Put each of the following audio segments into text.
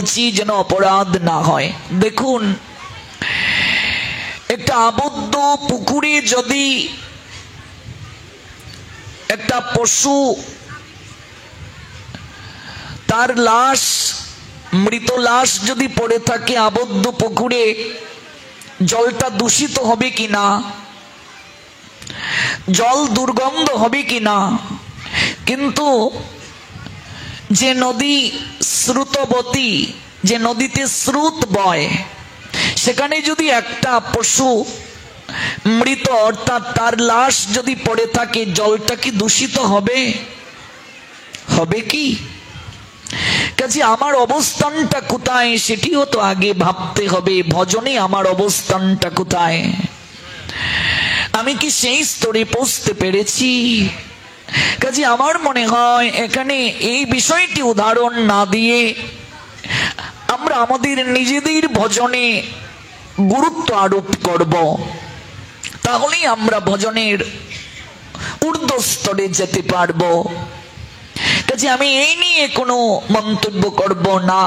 বলছি যেন অপরাধ না হয়। দেখুন, একটা আবদ্ধ পুকুরে যদি একটা পশু তার লাশ, মৃত লাশ যদি পড়ে থাকে আবদ্ধ পুকুরে, জলটা দূষিত হবে কিনা, জল দুর্গন্ধ হবে কিনা? কিন্তু যে নদী স্রোতবতী, যে নদীতে স্রোত বয়, সেখানে যদি একটা পশু মৃত অর্থাৎ তার লাশ যদি পড়ে থাকে, জলটা কি দূষিত হবে? হবে কি? কাজে আমার অবস্থানটা কোথায় সেটিও তো আগে ভাবতে হবে। ভজনে আমার অবস্থানটা কোথায়? আমি কি সেই স্তরে পৌঁছতে পেরেছি? কাজে আমার মনে হয় এখানে এই বিষয়টি উদাহরণ না দিয়ে আমরা আমাদের নিজেদের ভজনে গুরুত্ব আরোপ করব, তাহলেই আমরা ভজনের ঊর্ধ্ব স্তরে যেতে পারবো। কাজে আমি এই নিয়ে কোনো মন্তব্য করব না।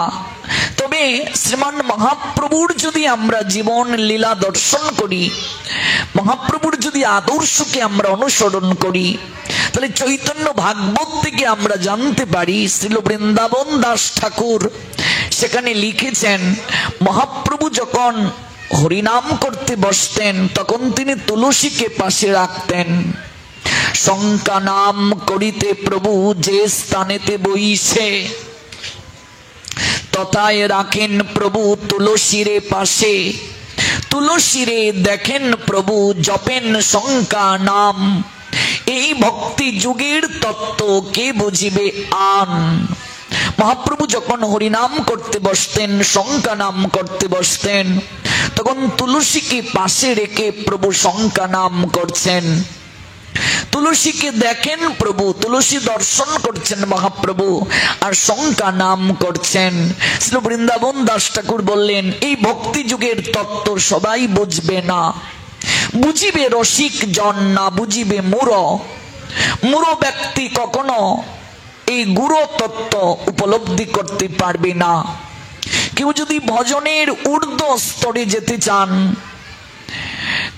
তবে শ্রীমান মহাপ্রভুর যদি আমরা জীবন লীলা দর্শন করি, মহাপ্রভুর যদি আদর্শকে আমরা অনুসরণ করি, তাহলে চৈতন্য ভাগবত থেকে আমরা জানতে পারি, শ্রীল বৃন্দাবন দাস ঠাকুর সেখানে লিখেছেন, মহাপ্রভু যখন হরিনাম করতে বসতেন তখন তিনি তুলসীকে পাশে রাখতেন। শঙ্কা নাম করিতে প্রভু যে স্থানেতে বইছে, তথায় রাখেন প্রভু তুলসীরে পাশে। তুলসীরে দেখেন প্রভু জপেন শঙ্কা নাম, এই ভক্তি যুগের তত্ত্ব কে বুঝিবে আন। মহাপ্রভু যখন হরিনাম করতে বসতেন, শঙ্কা নাম করতে বসতেন, তখন তুলসীকে পাশে রেখে প্রভু শঙ্কা নাম করছেন। তুলসীকে দেখেন প্রভু, তুলসী দর্শন করছেন মহাপ্রভু, আর শঙ্কা নাম করছেন। শ্রী বৃন্দাবন দাস ঠাকুর বললেন, এই ভক্তি যুগের তত্ত্ব সবাই বুঝবে না, বুঝিবে রসিক জন, না বুঝিবে মূঢ়। মূঢ় ব্যক্তি কখনো এই গুরু তত্ত্ব উপলব্ধি করতে পারবে না। কেউ যদি ভজনের ঊর্ধ্ব স্তরে যেতে চান,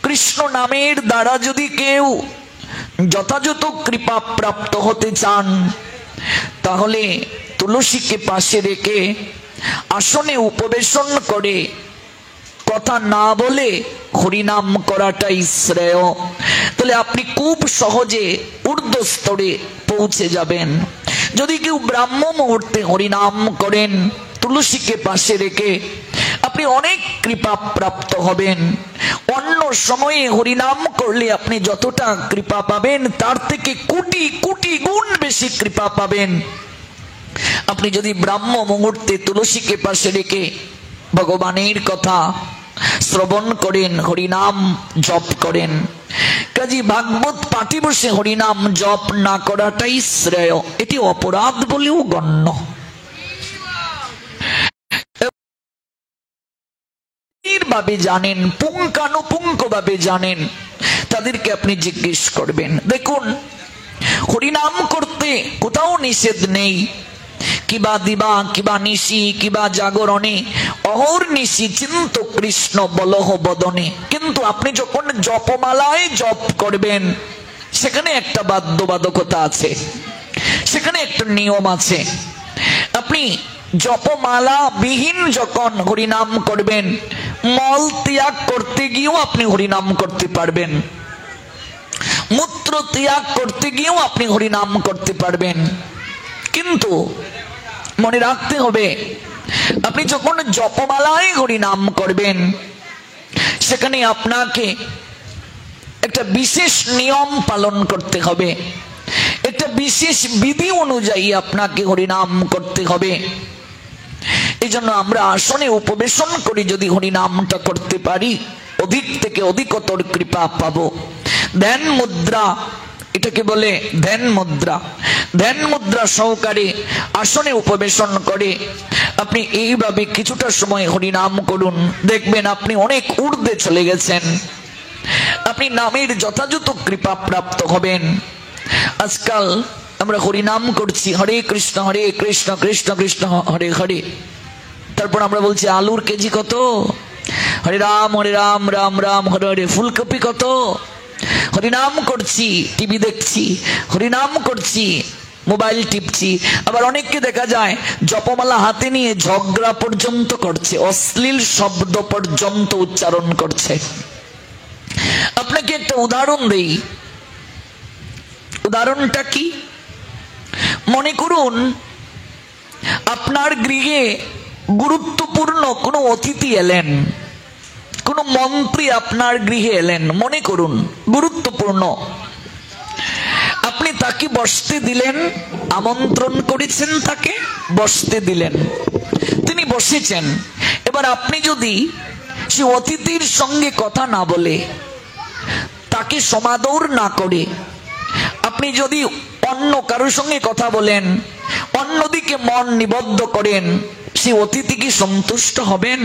কৃষ্ণ নামের দ্বারা যদি কেউ যথাযথ কৃপা প্রাপ্ত হতে চান, তাহলে তুলসীকে পাশে রেখে আসনে উপবেশন করে কথা না বলে হরিনাম করাটাই শ্রেয়। তাহলে আপনি খুব সহজে ঊর্ধ্ব স্তরে পৌঁছে যাবেন। যদি কেউ ব্রাহ্ম মুহূর্তে হরিনাম করেন তুলসীকে পাশে রেখে, আপনি অনেক কৃপা প্রাপ্ত হবেন। অন্য সময়ে হরিনাম করলে আপনি যতটা কৃপা পাবেন তার থেকে কোটি কোটি গুণ বেশি কৃপা পাবেন আপনি যদি ব্রাহ্ম মুহূর্তে তুলসীকে পাশে রেখে ভগবানের কথা শ্রবণ করেন, হরিনাম জপ করেন। কাজী ভাগবত পাঠে বসে হরিনাম জপ না করাটাই শ্রেয়, এটি অপরাধ বলেও গণ্য। ভাবে জানেন, পুঙ্খানুপুঙ্খ ভাবে জানেন, তাদেরকে আপনি জিজ্ঞেস করবেন। দেখুন, হরিনাম করতে কোথাও নিষেধ নেই। কিবা দিবা কিবা নিশি কিবা জাগরণে অহর নিশি চিন্ত কৃষ্ণ বলহ বদনে। কিন্তু আপনি যখন জপমালায় জপ করবেন, সেখানে একটা বাধ্যবাধকতা আছে, সেখানে একটা নিয়ম আছে। আপনি জপমালা বিহীন যখন হরিনাম করবেন, মল ত্যাগ করতে গিয়েও আপনি হরিনাম করতে পারবেন, মূত্র ত্যাগ করতে গিয়েও আপনি হরিনাম করতে পারবেন। কিন্তু মনে রাখতে হবে, আপনি যখন জপমালায় হরিনাম করবেন, সেখানে আপনাকে একটা বিশেষ নিয়ম পালন করতে হবে, একটা বিশেষ বিধি অনুযায়ী আপনাকে হরিনাম করতে হবে। এই জন্য আমরা আসনে উপবেশন করি যদি হরিনামটা করতে পারি, অধিক থেকে অধিকতর কৃপা পাবো। ধ্যান মুদ্রা, এটাকে বলে ধ্যান মুদ্রা। ধ্যান মুদ্রা সহকারে আসনে উপবেশন করে আপনি এইভাবে কিছুটা সময় হরিনাম করুন, দেখবেন আপনি অনেক ঊর্ধ্বে চলে গেছেন, আপনি নামের যথাযথ কৃপা প্রাপ্ত হবেন। আজকাল আমরা হরিনাম করছি, হরে কৃষ্ণ কৃষ্ণ কৃষ্ণ কৃষ্ণ হরে হরে, তারপর আমরা বলছি আলুর কেজি কত, হরে রাম রাম রাম হরে হরে। ফুলকপি কত, হরিনাম করছি, টিভি দেখছি, হরিনাম করছি, মোবাইল টিপছি। আবার অনেককে দেখা যায় জপমালা হাতে নিয়ে ঝগড়া পর্যন্ত করছে, অশ্লীল শব্দ পর্যন্ত উচ্চারণ করছে। আপনাকে একটা উদাহরণ দেই। উদাহরণটা কি? মনে করুন আপনার গৃহে গুরুত্বপূর্ণ কোনো অতিথি এলেন, কোনো মন্ত্রী আপনার গৃহে এলেন, মনে করুন গুরুত্বপূর্ণ। আপনি তাকে বসতে দিলেন, আমন্ত্রণ করেছেন, তাকে বসতে দিলেন, তিনি বসেছেন। এবার আপনি যদি সে অতিথির সঙ্গে কথা না বলে, তাকে সমাদর না করে, আপনি যদি অন্য কারোর সঙ্গে কথা বলেন, অন্যদিকে মন নিবদ্ধ করেন, সে অতিথি কি সন্তুষ্ট হবেন?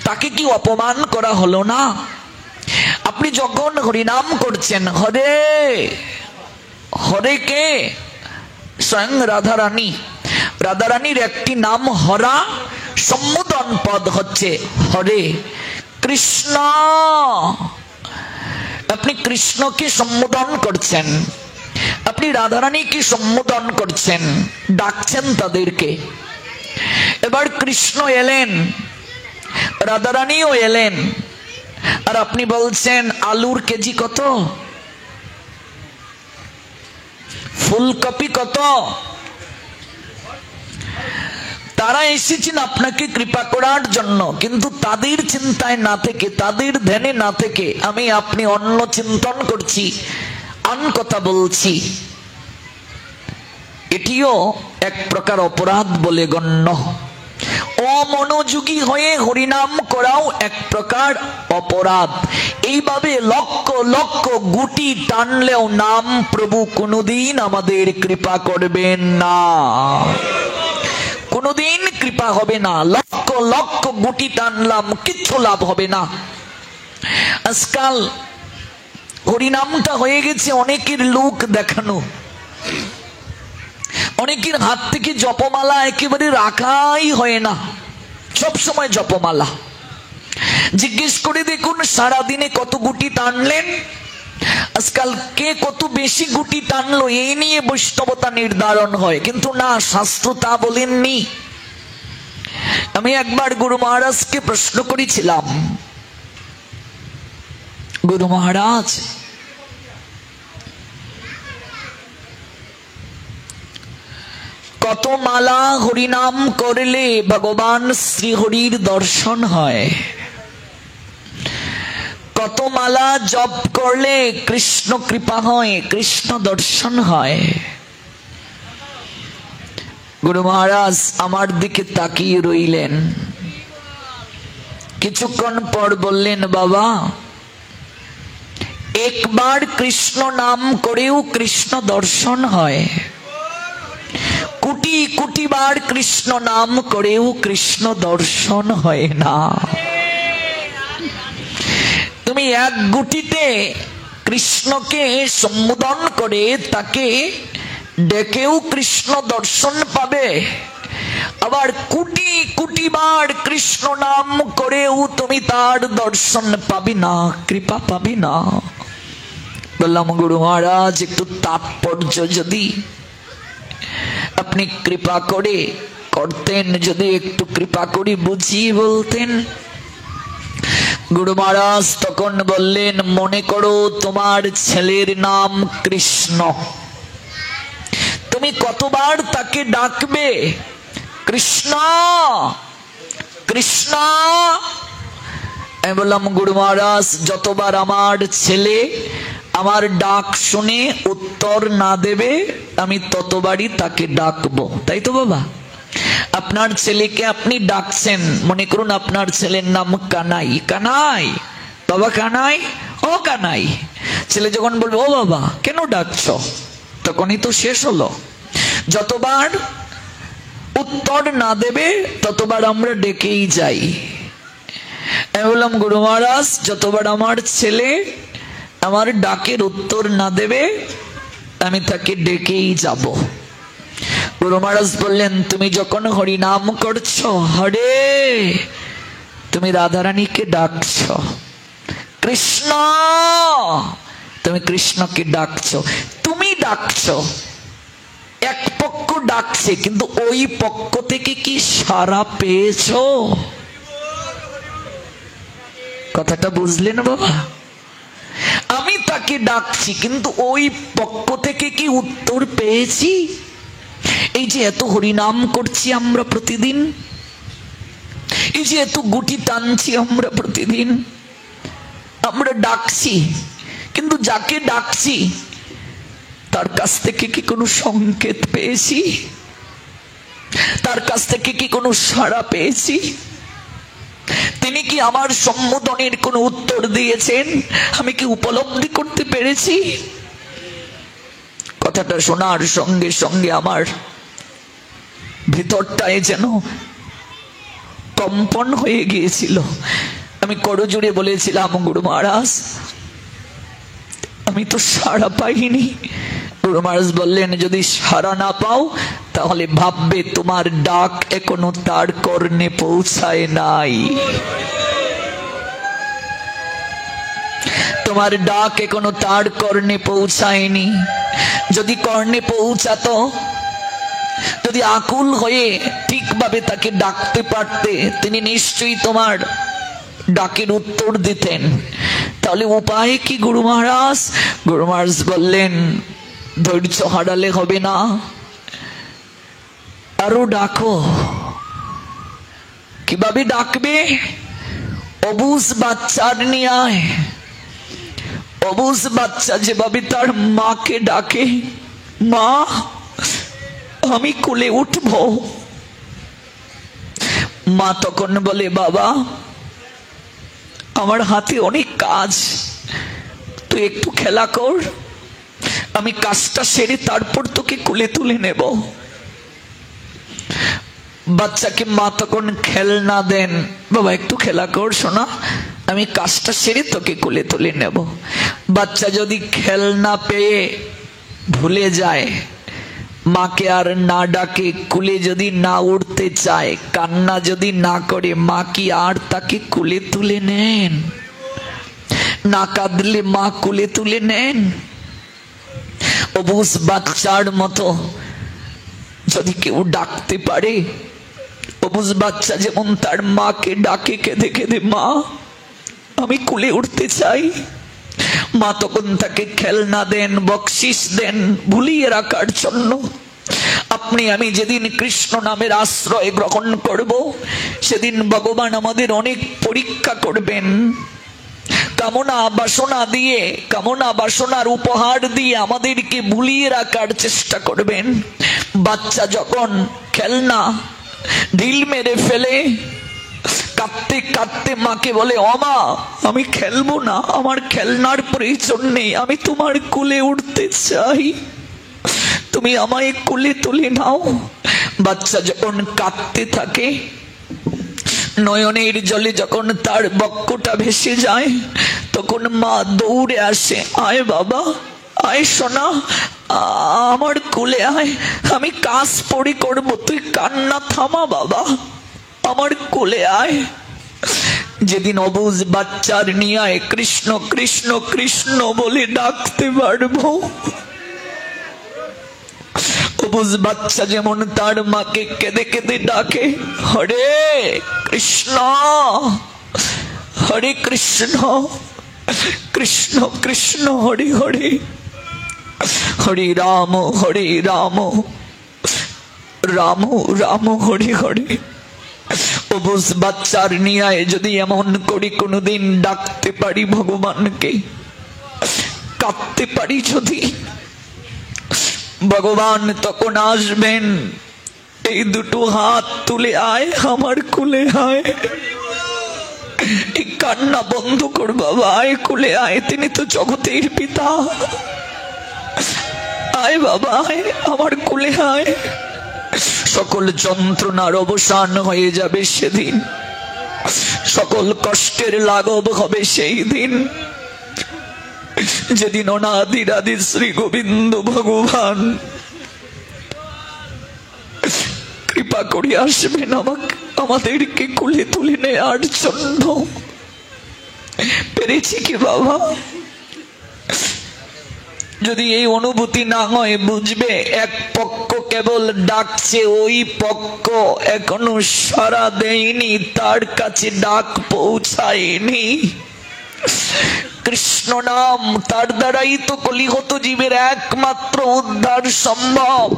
তাকে কি অপমান করা হলো না? আপনি যখন হরিনাম করছেন, হরে হরে কে? স্বয়ং রাধারানী। রাধারানীর একটি নাম হরা, সম্বোধন পদ হচ্ছে হরে। কৃষ্ণ, আপনি কৃষ্ণকে সম্বোধন করছেন, আপনি রাধারানীকে সম্বোধন করছেন, ডাকছেন তাদেরকে। এবার কৃষ্ণ এলেন, রাধারানীও এলেন, আর আপনি বলছেন আলুর কেজি কত, ফুলকপি কত। তারা এসেছেন আপনাকে কৃপা করার জন্য, কিন্তু তাদের চিন্তায় না থেকে, তাদের ধ্যানে না থেকে আমি আপনি অন্য চিন্তন করছি, আন কথা বলছি। এটিও এক প্রকার অপরাধ বলে গণ্য। অমনোযোগী হয়ে হরিনাম করাও এক প্রকার অপরাধ। এইভাবে লক্ষ লক্ষ গুটি টানলেও নাম প্রভু কোনদিন আমাদের কৃপা করবেন না, কোনদিন কৃপা হবে না। লক্ষ লক্ষ গুটি টানলাম, কিচ্ছু লাভ হবে না। আজকাল হরিনামটা হয়ে গেছে অনেকের লোক দেখানো। অনেকের হাত থেকে জপমালা একেবারে রাখাই হয় না, সব সময় জপমালা। জিজ্ঞেস করে দেখুন সারাদিনে কত গুটি টানলেন। আজকাল কে কত বেশি গুটি টানলো এই নিয়ে বৈষ্ণবতা নির্ধারণ হয়, কিন্তু না, শাস্ত্র তা বলেননি। আমি একবার গুরু মহারাজকে প্রশ্ন করেছিলাম, গুরু মহারাজ কত মালা হরিনাম করলে ভগবান শ্রীহরির দর্শন হয়? কত মালা জপ করলে কৃষ্ণ কৃপা হয়, কৃষ্ণ দর্শন হয়? গুরু মহারাজ আমার দিকে তাকিয়ে রইলেন, কিছুক্ষণ পর বললেন, বাবা একবার কৃষ্ণ নাম করেও কৃষ্ণ দর্শন হয়, কোটি কোটি বার কৃষ্ণ নাম করেও কৃষ্ণ দর্শন হয় না। তুমি এক গুটিতে কৃষ্ণকে সম্বোধন করে তাকে ডেকেও কৃষ্ণ দর্শন পাবে, আবার কোটি কোটি বার কৃষ্ণ নাম করেও তুমি তার দর্শন পাবি না, কৃপা পাবি না। বললাম গুরু মহারাজ একটু তাৎপর্য যদি আপনি কৃপা করে করতেন, যদি একটু কৃপা করে বুঝিয়ে বলতেন। গুরু মহারাজ তখন বললেন, মনে করো তোমার ছেলের নাম কৃষ্ণ, তুমি কতবার তাকে ডাকবে কৃষ্ণ কৃষ্ণ? আমি বললাম গুরু মহারাজ যতবার আমার ছেলে আমার ডাক শুনে উত্তর না দেবে আমি ততবারই তাকে ডাকবো, তাই তো বাবা? আপনার ছেলেকে আপনি ডাকছেন, মনে করুন আপনার ছেলের নাম কানাই। কানাই, বাবা কানাই, ও কানাই। ছেলে যখন বলবে ও বাবা কেন ডাকছ, তখনই তো শেষ হলো। যতবার উত্তর না দেবে ততবার আমরা ডেকেই যাই। আমি বললাম গুরু মহারাজ যতবার আমার ছেলে আমার ডাকের উত্তর না দেবে আমি তাকে ডেকেই যাব। গুরু মহারাজ বললেন, তুমি যখন হরি নাম করছো, হরে, তুমি রাধারানীকে ডাকছো, কৃষ্ণ, তুমি কৃষ্ণকে ডাকছো, তুমি ডাকছো। এক পক্ষ ডাকছে, কিন্তু ওই পক্ষ থেকে কি সাড়া পেয়েছো? কথাটা বুঝলেন বাবা? আমি তাকে ডাকছি, কিন্তু ওই পক্ষ থেকে কি উত্তর পেয়েছি? এই যে এত হরিনাম করছি আমরা প্রতিদিন, এই যে এত গুটি টানছি আমরা প্রতিদিন, আমরা ডাকছি, কিন্তু যাকে ডাকছি তার কাছ থেকে কি কোনো সংকেত পেয়েছি? তার কাছ থেকে কি কোনো সাড়া পেয়েছি? তিনি কি আমার সম্বোধনের কোনো উত্তর দিয়েছেন? আমি কি উপলব্ধি করতে পেরেছি? কথাটা শোনার সঙ্গে সঙ্গে আমার ভিতরটায় যেন কম্পন হয়ে গিয়েছিল। আমি করজোড়ে বলেছিলাম, গুরু মহারাজ, আমি তো সাড়া পাইনি। গুরু মহারাজ বললেন, যদি সাড়া না পাও তাহলে ভাববে তোমার ডাক এখনো তার কর্ণে পৌঁছায় নাই। তোমার ডাক এখনো তার কর্ণে পৌঁছায়নি। যদি কর্ণে পৌঁছাতো, যদি আকুল হয়ে ঠিকভাবে তাকে ডাকতে পারতে, তিনি নিশ্চয়ই তোমার ডাকের উত্তর দিতেন। তাহলে উপায় কি গুরু মহারাজ? গুরু মহারাজ বললেন, ধৈর্য হারালে হবে না, আরো ডাকো। কিভাবে ডাকবে? অবুঝ বাচ্চার নিয়ে আয়। অবুঝ বাচ্চা যেভাবে তার মাকে ডাকে, মা আমি কোলে উঠব, মা তখন বলে, বাবা আমার হাতে অনেক কাজ, তুই একটু খেলা কর, আমি কাজটা সেরে তারপর তোকে কোলে তুলে নেব। বাচ্চাকে মা তখন খেলনা দেন, বাবা একটু খেলা কর সোনা, আমি কাজটা সেরে তোকে কোলে তুলে নেব। বাচ্চা যদি খেলনা পেয়ে ভুলে যায়, মাকে আর না ডাকে, কুলে যদি না উঠতে চায়, কান্না যদি না করে, মা কি আর তাকে কুলে তুলে নেন? না কাঁদলে মা কুলে তুলে নেন? অবুঝ বাচ্চার মতো যদি কেউ ডাকতে পারে, অবুঝ বাচ্চা যেমন তার মাকে ডাকে কেঁদে কেঁদে, মা আমি কুলে উঠতে চাই, মা তখন তাকে খেলনা দেন, বকশিস দেন, ভুলিয়ে রাখার জন্য। আপনি আমি যেদিন কৃষ্ণ নামের আশ্রয় গ্রহণ করব, সেদিন ভগবান আমাদের অনেক পরীক্ষা করবেন। কামনা বাসনা দিয়ে, কামনা বাসনার উপহার দিয়ে আমাদেরকে ভুলিয়ে রাখার চেষ্টা করবেন। বাচ্চা যখন খেলনা ঢিল মেরে ফেলে, কাঁদতে কাঁদতে মাকে বলে, ও মা আমি খেলবো না, আমার খেলনার প্রয়োজন নেই, আমি তোমার কোলে উঠতে চাই, তুমি আমায় কোলে তুলে নাও। বাচ্চা যখন কাঁদতে থাকে, নয়নের জলে যখন তার বক্ষটা ভেসে যায়, তখন মা দৌড়ে আসে, আয় বাবা, আয় সোনা, আমার কোলে আয়, আমি কাজ পড়ে করবো, তুই কান্না থামা বাবা, আমার কোলে আয়। যেদিন অবুঝ বাচ্চার নিয়ে কৃষ্ণ কৃষ্ণ কৃষ্ণ বলে ডাকতে পারবো, অবুঝ বাচ্চা যেমন তার মাকে কেঁদে কেঁদে ডাকে, হরে কৃষ্ণ হরে কৃষ্ণ কৃষ্ণ কৃষ্ণ হরে হরে, হরে রাম রাম রাম হরে হরে। অবুঝ বাচ্চার নিয়ে যদি এমন করি কোনোদিন ডাকতে পারি ভগবানকে, কাঁদতে পারি যদি, ভগবান তখন আসবেন, এই দুটো হাত তুলে আয় আমার কোলে আয়, এই কান্না বন্ধ কর বাবা, আয় কোলে আয়, তিনি তো জগতের পিতা, আয় বাবা আয় আমার কোলে আয়। সকল যন্ত্রণার অবসান হয়ে যাবে সেদিন, সকল কষ্টের লাঘব হবে সেই দিন, যেদিন অনাদির আদি শ্রী গোবিন্দ ভগবান কৃপা করে আসবেন আমাদেরকে কোলে তুলে নেওয়ার জন্য। পেরেছি কি বাবা? যদি এই অনুভূতি না হয়, বুঝবে এক পক্ষ কেবল ডাকছে, ওই পক্ষ এখনো সাড়া দেয়নি, তার কাছে ডাক পৌঁছায়নি। কৃষ্ণ নাম, তার দ্বারাই তো কলিহত জীবের একমাত্র উদ্ধার সম্ভব।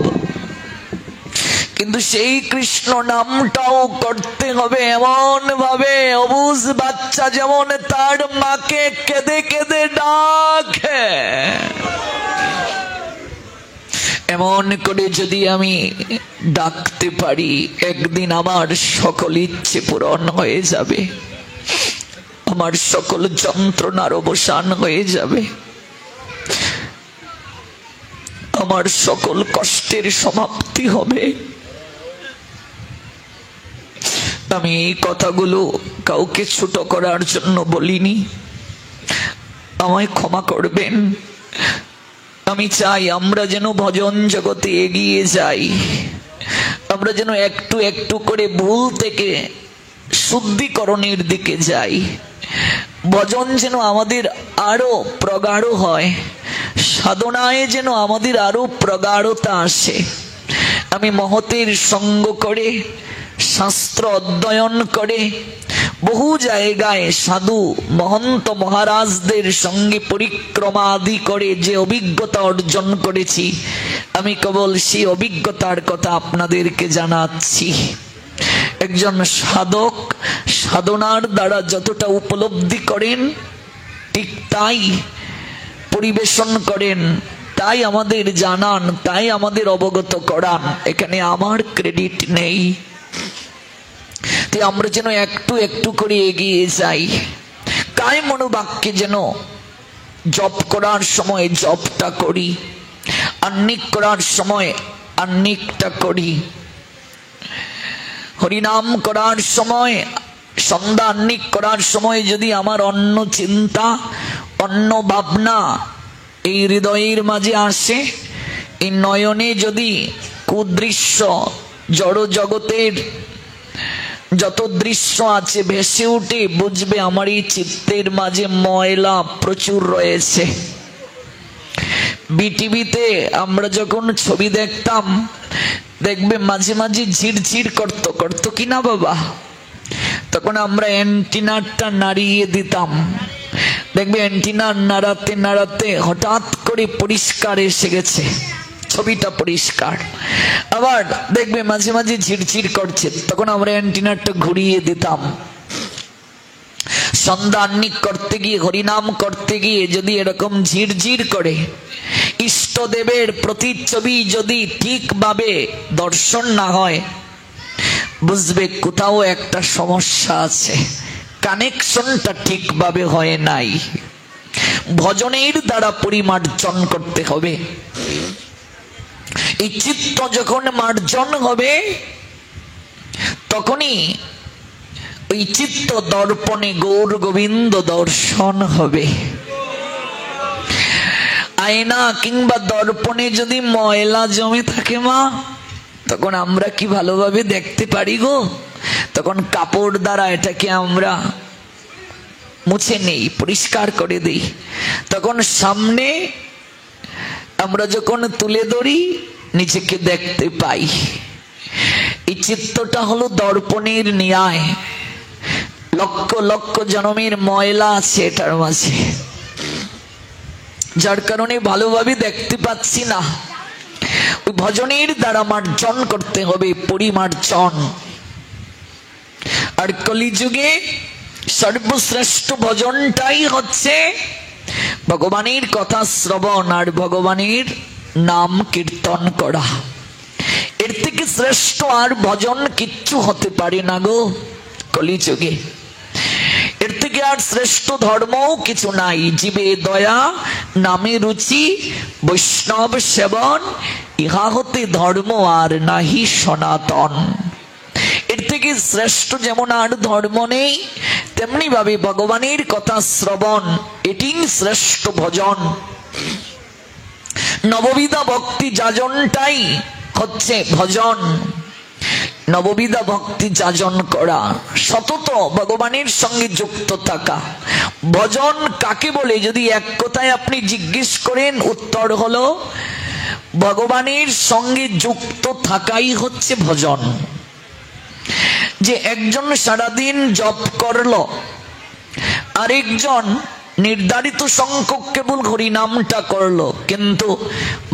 কিন্তু সেই কৃষ্ণ নামটাও করতে হবে এমন ভাবে, অবুঝ বাচ্চা যেমন তার মাকে কেঁদে কেঁদে ডাকে, এমন করে যদি আমি ডাকতে পারি, একদিন আমার সকল ইচ্ছে পূরণ হয়ে যাবে, আমার সকল যন্ত্রণার অবসান হয়ে যাবে, আমার সকল কষ্টের সমাপ্তি হবে। আমি এই কথাগুলো কাউকে ছোট করার জন্য বলিনি, আমায় ক্ষমা করবেন। আমি চাই আমরা যেন ভজন জগতে এগিয়ে যাই, আমরা যেন একটু একটু করে ভুল থেকে শুদ্ধিকরণের দিকে যাই, ভজন যেন আমাদের আরো প্রগাঢ় হয়, সাধনায় যেন আমাদের আরো প্রগাঢ়তা আসে। আমি মহতের সঙ্গ করে, শাস্ত্র অধ্যয়ন করে, বহু জায়গায় সাধু মহন্ত মহারাজদের সঙ্গে পরিক্রমা আদি করে যে অভিজ্ঞতা অর্জন করেছি, আমি কেবল সেই অভিজ্ঞতার কথা আপনাদেরকে জানাচ্ছি। একজন সাধক সাধনার দ্বারা যতটা উপলব্ধি করেন, ঠিক তাই পরিবেশন করেন, তাই আমাদের জানান, তাই আমাদের অবগত করান। এখানে আমার ক্রেডিট নেই। আমরা যেন একটু একটু করে এগিয়ে যাই, কায় মনোবাক্যে যেন জপ করার সময় জপটা করি, আহ্নিক করার সময় আহ্নিকটা করি, হরিনাম করার সময়, সন্ধ্যা আহ্নিক করার সময় যদি আমার অন্য চিন্তা, অন্য ভাবনা এই হৃদয়ের মাঝে আসে, এই নয়নে যদি কুদৃশ্য জড় জগতের যত দৃশ্য আছে ভেসে উঠে, বুঝবে আমার এই চিত্তের মাঝে ময়লা প্রচুর রয়েছে। বিটিভিতে আমরা যখন ছবি দেখতাম, দেখবে মাঝে মাঝে ঝিরঝির করতো কিনা বাবা, তখন আমরা অ্যান্টিনারটা নাড়িয়ে দিতাম, দেখবে অ্যান্টিনার নাড়াতে নাড়াতে হঠাৎ করে পরিষ্কার এসে গেছে, ছবিটা পরিষ্কার। আবার দেখবে মাঝে মাঝে ঝিরঝির করছে, তখন আমরা অ্যান্টিনারটা ঘুরিয়ে দিতাম। সন্ধ্যা আহ্নিক করতে গিয়ে, হরিনাম করতে গিয়ে যদি এরকম ঝিরঝির করে, ইষ্টদেবের প্রতিচ্ছবি যদি ঠিকভাবে দর্শন না হয়, বুঝবে কোথাও একটা সমস্যা আছে, কানেকশনটা ঠিকভাবে হয় নাই। ভজনের দ্বারা পরিমার্জন করতে হবে। এই চিত্ত যখন মার্জন হবে, তখনই ওই চিত্ত দর্পণে গৌর গোবিন্দ দর্শন হবে। আয়না কিংবা দর্পণে যদি ময়লা জমে থাকে মা, তখন আমরা কি ভালোভাবে দেখতে পারি গো? তখন কাপড় দ্বারা এটাকে আমরা মুছে নেই, পরিষ্কার করে দিই। তখন সামনে আমরা যখন তুলে ধরি, নিজেকে দেখতে পাই। এই চিত্তটা হলো দর্পণের ন্যায়, লক্ষ লক্ষ জন্মের ময়লা আছে এটার মাঝে, যার কারণে ভালোভাবে দেখতে পাচ্ছি না। ওই ভজনের দ্বারা মার্জন করতে হবে, পরিমার্জন। আর কলিযুগে সর্বশ্রেষ্ঠ ভজনটাই হচ্ছে ভগবানের কথা শ্রবণ আর ভগবানের নাম কীর্তন করা। এর থেকে শ্রেষ্ঠ আর ভজন কিচ্ছু হতে পারে না গো কলিযুগে। এর থেকে আর শ্রেষ্ঠ ধর্মও কিছু নাই। জীবে দয়া, নামে রুচি, বৈষ্ণব সেবন, ইহা হতে ধর্ম আর নাহি সনাতন। এর থেকে শ্রেষ্ঠ যেমন আর ধর্ম নেই, তেমনি ভাবে ভগবানের কথা শ্রবণ, এটি শ্রেষ্ঠ ভজন। নববিধা ভক্তি যাজনটাই হচ্ছে ভজন। নববিধা ভক্তি যাজন করা, সতত ভগবানের সঙ্গে যুক্ত থাকা। ভজন কাকে বলে যদি এক কথায় আপনি জিজ্ঞেস করেন, উত্তর হলো ভগবানের সঙ্গে যুক্ত থাকাই হচ্ছে ভজন। যে একজন সারাদিন জপ করলো, আরেকজন নির্ধারিত সংখ্যক কেবল হরিনামটা করলো, কিন্তু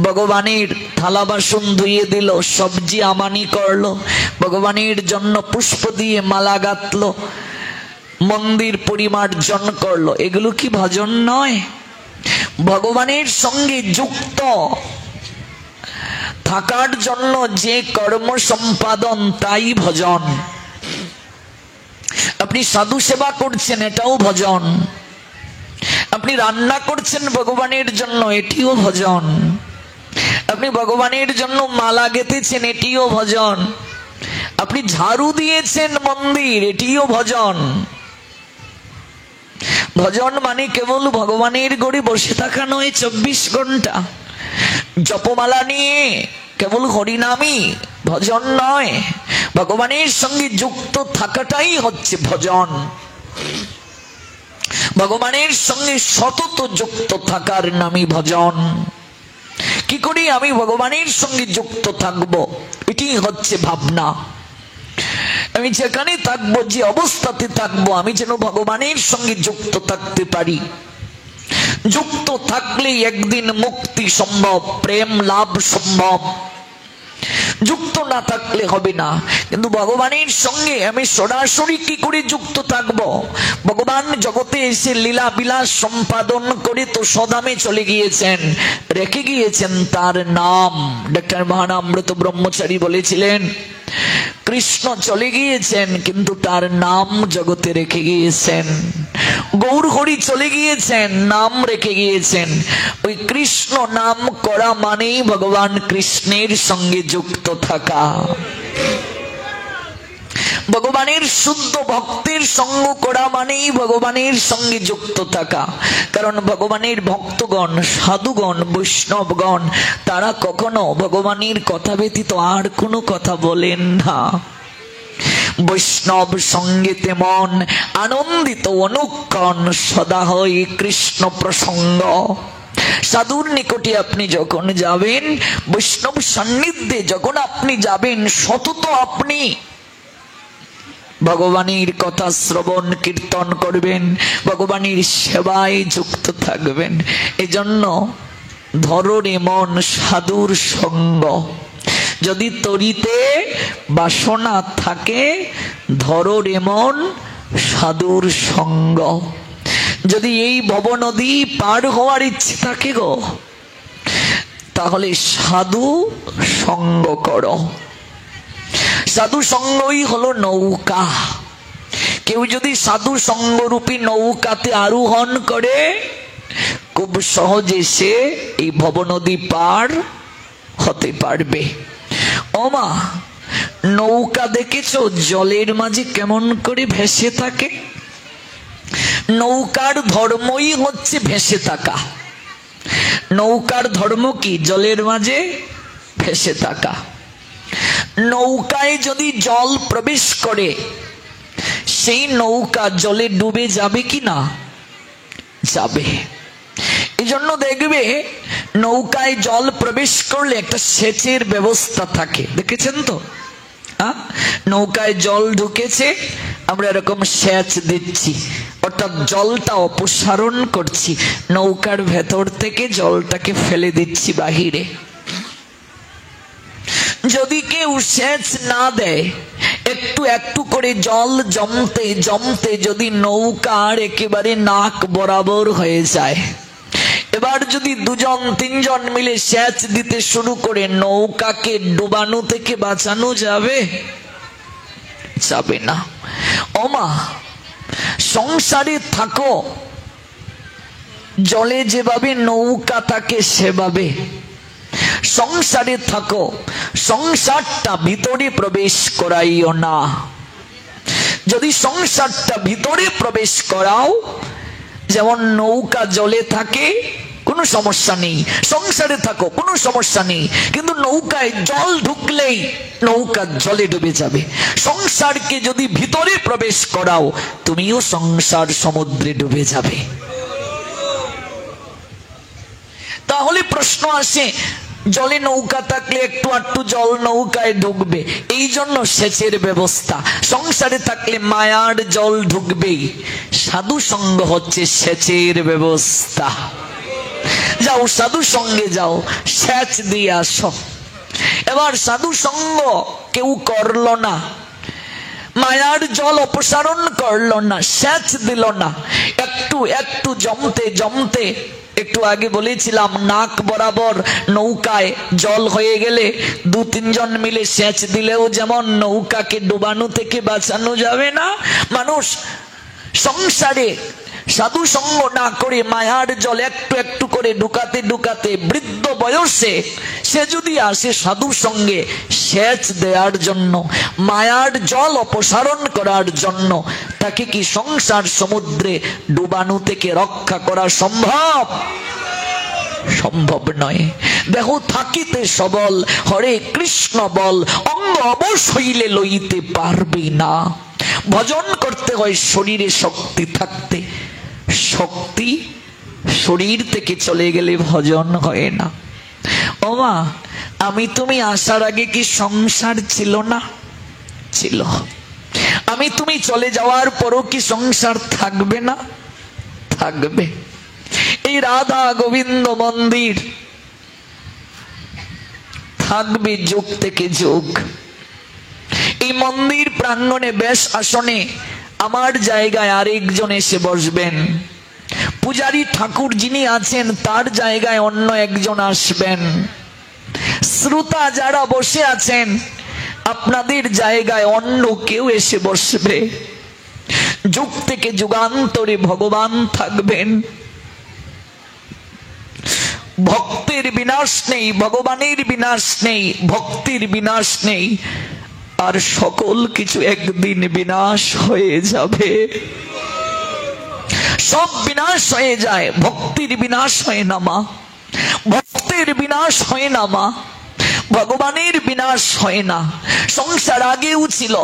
ভগবানের থালা বাসন ধুইয়ে দিল, সবজি আমানি করলো, ভগবানের জন্য পুষ্প দিয়ে মালা গাঁথলো, মন্দির পরিমার্জন করলো, এগুলো কি ভজন নয়? ভগবানের সঙ্গে যুক্ত থাকার জন্য যে কর্ম সম্পাদন তাই ভজন। আপনি সাধু সেবা করছেন, এটাও ভজন। আপনি রান্না করছেন ভগবানের জন্য, এটিও ভজন। আপনি ভগবানের জন্য মালা গেঁথেছেন, এটিও ভজন। আপনি ঝাড়ু দিয়েছেন মন্দির, এটিও ভজন। ভজন মানে কেবল ভগবানের গড়ে বসে থাকা নয় 24 ঘন্টা। জপমালা নিয়ে কেবল হরিনামই ভজন নয়, ভগবানের সঙ্গে যুক্ত থাকাটাই হচ্ছে ভজন। ভগবানের সঙ্গে সতত যুক্ত থাকার নামই ভজন। কি করি আমি ভগবানের সঙ্গে যুক্ত থাকব, এটি হচ্ছে ভাবনা। আমি যেখানে থাকবো, যে অবস্থাতে থাকবো, আমি যেন ভগবানের সঙ্গে যুক্ত থাকতে পারি। যুক্ত থাকলে একদিন মুক্তি সম্ভব, প্রেম লাভ সম্ভব। যুক্ত না থাকলে হবে না। কিন্তু ভগবানের সঙ্গে আমি সরাসরি কি করে যুক্ত থাকবো? ভগবান জগতে এসে লীলা বিলাস সম্পাদন করে তো সদামে চলে গিয়েছেন, রেখে গিয়েছেন তার নাম। ডক্টর মহানামৃত ব্রহ্মচারী বলেছিলেন, কৃষ্ণ চলে গিয়েছেন কিন্তু তার নাম জগতে রেখে গিয়েছেন। গৌর হরি চলে গিয়েছেন, নাম রেখে গিয়েছেন। ওই কৃষ্ণ নাম করা মানেই ভগবান কৃষ্ণের সঙ্গে যুক্ত থাকা। ভগবানের শুদ্ধ ভক্তের সঙ্গ করা মানেই ভগবানের সঙ্গে যুক্ত থাকা। কারণ ভগবানের ভক্তগণ, সাধুগণ, বৈষ্ণবগণ তারা কখনো ভগবানের কথা ব্যতীত আর কোনো কথা বলেন না। বৈষ্ণব সঙ্গীতে মন আনন্দিত অনুক্ষণ, সদা হয় কৃষ্ণ প্রসঙ্গ। সাধুর নিকটে আপনি যখন যাবেন, বৈষ্ণব সান্নিধ্যে যখন আপনি যাবেন, সতত আপনি ভগবানের কথা শ্রবণ কীর্তন করবেন, ভগবানের সেবায় যুক্ত থাকবেন। এজন্য ধরো রে মন সাধুর সঙ্গ। যদি তরিতে বাসনা থাকে, ধরো রে মন সাধুর সঙ্গ। যদি এই ভবনদী পার হওয়ার ইচ্ছে থাকে গো, তাহলে সাধু সঙ্গ করো। সাধু সঙ্গই হলো নৌকা। কেউ যদি সাধু সঙ্গরূপী নৌকাতে আরোহণ করে, খুব সহজে সে এই ভবনদী পার হতে পারবে। ওমা, নৌকা দেখেছো জলের মাঝে কেমন করে ভেসে থাকে? নৌকার ধর্মই হচ্ছে ভেসে থাকা। নৌকার ধর্ম কি? জলের মাঝে ভেসে থাকা। নৌকায় যদি জল প্রবেশ করে, সেই নৌকা জলে ডুবে যাবে কি না? যাবে। এজন্য দেখবে নৌকায় জল প্রবেশ করলে একটা সেচের ব্যবস্থা থাকে, দেখেছেন তো? নৌকায় জল ঢুকেছে, আমরা এরকম সেচ দিচ্ছি, অর্থাৎ জলটা অপসারণ করছি, নৌকার ভেতর থেকে জলটাকে ফেলে দিচ্ছি বাহিরে। যদি কেউ সেচ না দেয়, একটু একটু করে জল জমতে জমতে যদি নৌকার একেবারে নাক বরাবর হয়ে যায়, এবার যদি 2জন 3জন মিলে সেচ দিতে শুরু করে, নৌকাকে ডুবানো থেকে বাঁচানো যাবে? যাবে না। ওমা, সংসারে থাকো, জলে যেভাবে নৌকা থাকে সেভাবে সংসারে থাকো। সংসারটা ভিতরে প্রবেশ করাইও না। যদি সংসারটা ভিতরে প্রবেশ করাও, যেমন নৌকা জলে থাকে, কোন কোনো সমস্যা নেই, সংসারে থাকো কোনো সমস্যা নেই, কিন্তু নৌকায় জল ঢুকলেই নৌকা জলে ডুবে যাবে। সংসারকে যদি ভিতরে প্রবেশ করাও, তুমিও সংসার সমুদ্রে ডুবে যাবে। তাহলে প্রশ্ন আসে, জলে নৌকা থাকলে একটু আটটু জল নৌকায় ঢুকবে, এই জন্য সেচের ব্যবস্থা। সংসারে থাকলে মায়ার জল ঢুকবেই। সাধু সঙ্গ হচ্ছে সেচের ব্যবস্থা। যাও সাধু সঙ্গে যাও, সেচ দিয়ে আসো। এবার সাধু সঙ্গ কেউ করলো না, মায়ার জল অপসারণ করলো না, সেচ দিল না, একটু একটু জমতে জমতে, একটু আগে বলেছিলাম নাক বরাবর নৌকায় জল হয়ে গেলে 2-3 জন মিলে সেচ দিলেও যেমন নৌকাকে ডুবানো থেকে বাঁচানো যাবে না, মানুষ সংসারে সাধু সঙ্গ না করে মায়ার জল একটু একটু করে ঢুকাতে ঢুকাতে বৃদ্ধ বয়সে সে যদি আসে সাধু সঙ্গে সেচ দেওয়ার জন্য, মায়ার জল অপসারণ করার জন্য, তাকে কি সংসার সমুদ্রে ডুবানো থেকে রক্ষা করা সম্ভব? সম্ভব নয়। দেহ থাকিতে সবল, হরে কৃষ্ণ বল, অঙ্গ অবশ হইলে লইতে পারবি না। ভজন করতে হয় শরীরে শক্তি থাকতে, শক্তি শরীর থেকে চলে গেলে ভজন হয় না। ও মা, আমি তুমি আসার আগে কি সংসার ছিল না? ছিল। আমি তুমি চলে যাওয়ার পরও কি সংসার থাকবে না? থাকবে। এই রাধা গোবিন্দ মন্দির থাকবে যুগ থেকে যুগ। এই মন্দির প্রাঙ্গণে বেশ আসনে আমার জায়গায় আরেকজন এসে বসবেন, পূজারী ঠাকুর যিনি আছেন তার জায়গায় অন্য একজন আসবেন, শ্রোতা যারা বসে আছেন আপনাদের জায়গায় অন্য কেউ এসে বসবে। যুগ থেকে যুগান্তরে ভগবান থাকবেন। ভক্তের বিনাশ নেই, ভগবানের বিনাশ নেই, ভক্তির বিনাশ নেই, আর সকল কিছু একদিন বিনাশ হয়ে যাবে। সব বিনাশ হয়ে যায়, ভক্তির বিনাশ হয় না মা, ভক্তের বিনাশ হয় না মা, ভগবানের বিনাশ হয় না। সংসার আগেও ছিল,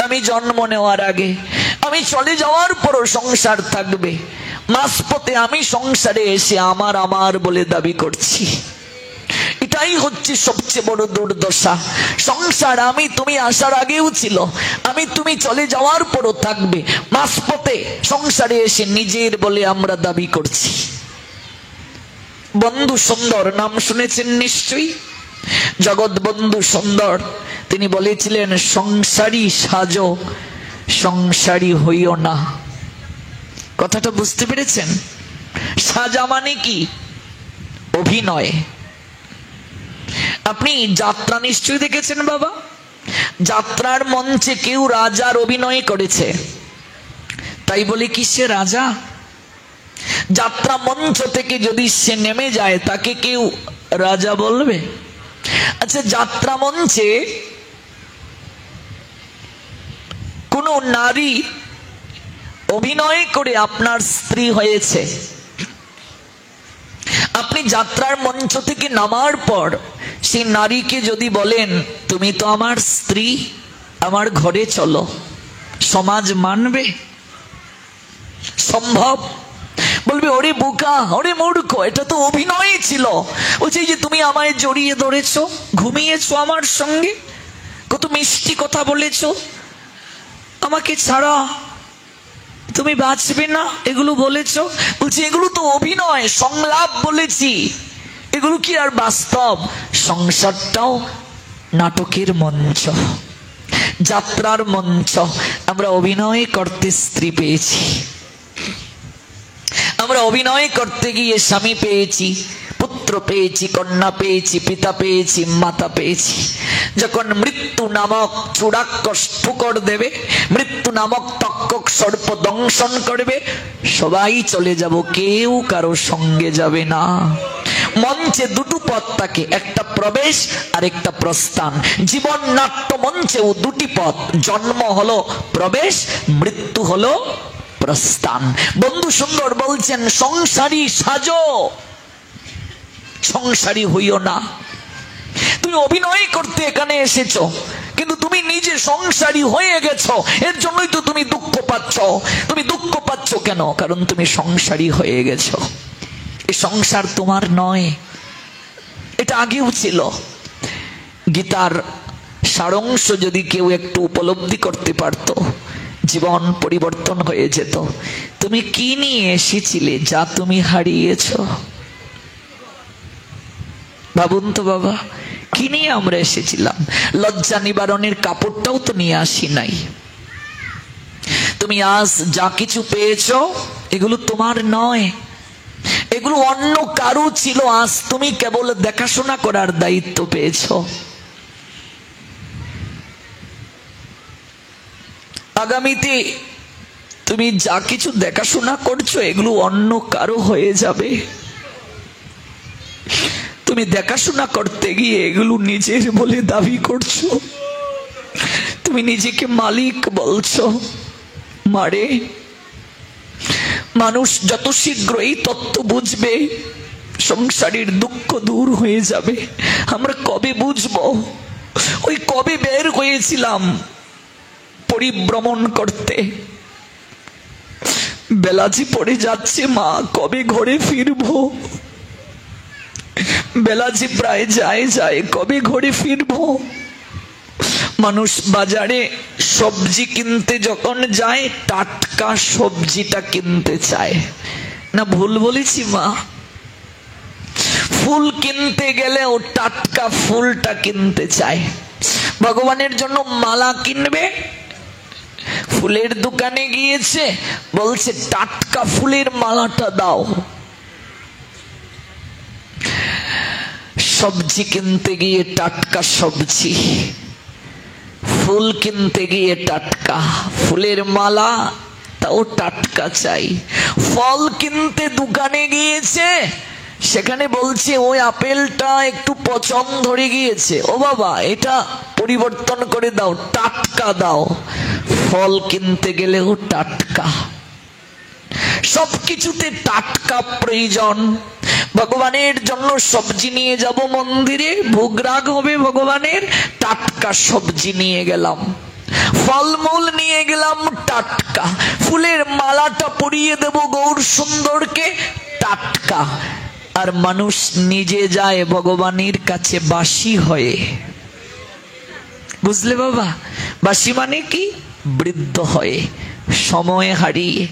আমি জন্ম নেওয়ার আগে, আমি চলে যাওয়ার পরও সংসার থাকবে। মাঝপথে আমি সংসারে এসে আমার আমার বলে দাবি করছি, এটাই হচ্ছে সবচেয়ে বড় দুর্দশা। সংসার আমি তুমি আসার আগেও ছিল, আমি তুমি চলে যাওয়ার পরও থাকবে। মাঝপথে সংসারে এসে নিজের বলে আমরা দাবি করছি। বন্ধু সুন্দর নাম শুনেছেন নিশ্চয়ই, জগৎ বন্ধু সুন্দর। তিনি বলেছিলেন, সংসারী সাজো, সংসারী হইও না। কথাটা বুঝতে পেরেছেন? সাজা মানে কি? অভিনয়। আপনি যাত্রা নিশ্চয়ই দেখেছেন বাবা, যাত্রার মঞ্চে কেউ রাজার অভিনয় করেছে, তাই বলে কি সে রাজা? যাত্রা মঞ্চ থেকে যদি সে নেমে যায় তাকে কেউ রাজা বলবে? আচ্ছা, যাত্রা মঞ্চে কোন নারী অভিনয় করে আপনার স্ত্রী হয়েছে, আপনি যাত্রার মঞ্চ থেকে নামার পর সেই নারীকে যদি বলেন তুমি তো আমার স্ত্রী, আমার ঘরে চলো, সমাজ মানবে? সম্ভব? বলবে ওরে বোকা, ওরে মূর্খ, এটা তো অভিনয় ছিল। বলছে যে তুমি আমায় জড়িয়ে ধরেছো, ঘুমিয়েছো আমার সঙ্গে, কত মিষ্টি কথা বলেছো, আমাকে ছাড়া তুমি বাঁচবে না, এগুলো বলেছো। বলছি এগুলো তো অভিনয়, সংলাপ বলেছি, এগুলো কি আর বাস্তব? সংসারটাও নাটকের মঞ্চ, যাত্রার মঞ্চ। আমরা অভিনয় করতে স্ত্রী পেয়েছি, আমরা অভিনয় করতে গিয়ে স্বামী পেয়েছি, পুত্র পেয়েছি, কন্যা পেয়েছি, পিতা পেয়েছি, মাতা পেয়েছি। যখন মৃত্যু নামক চূড়াক্ষস ঠুকর দেবে, মৃত্যু নামক তক্ষক সর্প দংশন করবে, সবাই চলে যাব, কেউ কারো সঙ্গে যাবে না। মঞ্চে দুটো পথ থাকে, একটা প্রবেশ আর একটা প্রস্থান। জীবন নাট্য মঞ্চেও দুটি পথ, জন্ম হলো প্রবেশ, মৃত্যু হলো প্রস্থান। বন্ধু সুন্দর বলছেন, সংসারী সাজো, সংসারী হইও না। তুমি অভিনয় করতে এখানে এসেছো, কিন্তু তুমি নিজে সংসারী হয়ে গেছো। এর জন্যই তো তুমি দুঃখ পাচ্ছ। তুমি দুঃখ পাচ্ছ কেন? কারণ তুমি সংসারী হয়ে গেছো। এই সংসার তোমার নয়, এটা আগেও ছিল। গীতার সারাংশ যদি কেউ একটু উপলব্ধি করতে পারত, জীবন পরিবর্তন হয়ে যেত। তুমি কি নিয়ে এসেছিলে যা তুমি হারিয়েছ? ভাবুন তো বাবা, কি নিয়ে আমরা এসেছিলাম? লজ্জা নিবারণের কাপড়টাও তো নিয়ে আসি নাই। তুমি আজ যা কিছু পেয়েছো এগুলো তোমার নয়, এগুলো অন্য কারো ছিল। আজ তুমি কেবল দেখাশোনা করার দায়িত্ব পেয়েছো। আগামীতে তুমি যা কিছু দেখাশোনা করছো এগুলো অন্য কারো হয়ে যাবে। তুমি দেখাশোনা করতে গিয়ে এগুলো নিজের বলে দাবি করছো। তুমি নিজেকে মালিক বলছো। মারে, মানুষ যত শীঘ্র এই তত্ত্ব বুঝবে, সংসারের দুঃখ দূর হয়ে যাবে। আমরা কবে বুঝবো? ওই কবে বের হয়েছিলাম পরিভ্রমণ করতে, বেলাজি পড়ে যাচ্ছে, মা কবে ঘরে ফিরবো? বেলাজি প্রায় যায়, কবে ঘরে ফিরবো? মানুষ বাজারে সবজি কিনতে যখন যায়, টাটকা সবজিটা কিনতে চায় না? ভুল বলেছি মা? ফুল কিনতে গেলেও টাটকা ফুলটা কিনতে চায়। ভগবানের জন্য মালা কিনবে, ফুলের দোকানে গিয়েছে, বলছে টাটকা ফুলের মালাটা দাও। সবজি কিনতে গিয়ে টাটকা সবজি, ফুল কিনতে গিয়ে টাটকা ফুলের মালা, তাও টাটকা চাই। ফল কিনতে দোকানে গিয়েছে, সেখানে বলছে ওই আপেলটা একটু পচন ধরে গিয়েছে, ও বাবা এটা পরিবর্তন করে দাও, টাটকা দাও। ফল কিনতে গেলেও টাটকা, সবকিছুতে টাটকা প্রয়োজন। ভগবানের জন্য সবজি নিয়ে যাব মন্দিরে, ভোগরাগ হবে ভগবানের, টাটকা সবজি নিয়ে গেলাম। ফলমূল নিয়ে গেলাম টাটকা, ফুলের মালাটা পরিয়ে দেব গৌর সুন্দরকে, টাটকা। আর মানুষ নিজে যায় ভগবানের কাছে বাসি হয়ে। বুঝলে বাবা? বাসি মানে কি? বৃদ্ধ হয়ে, সময় হারিয়ে।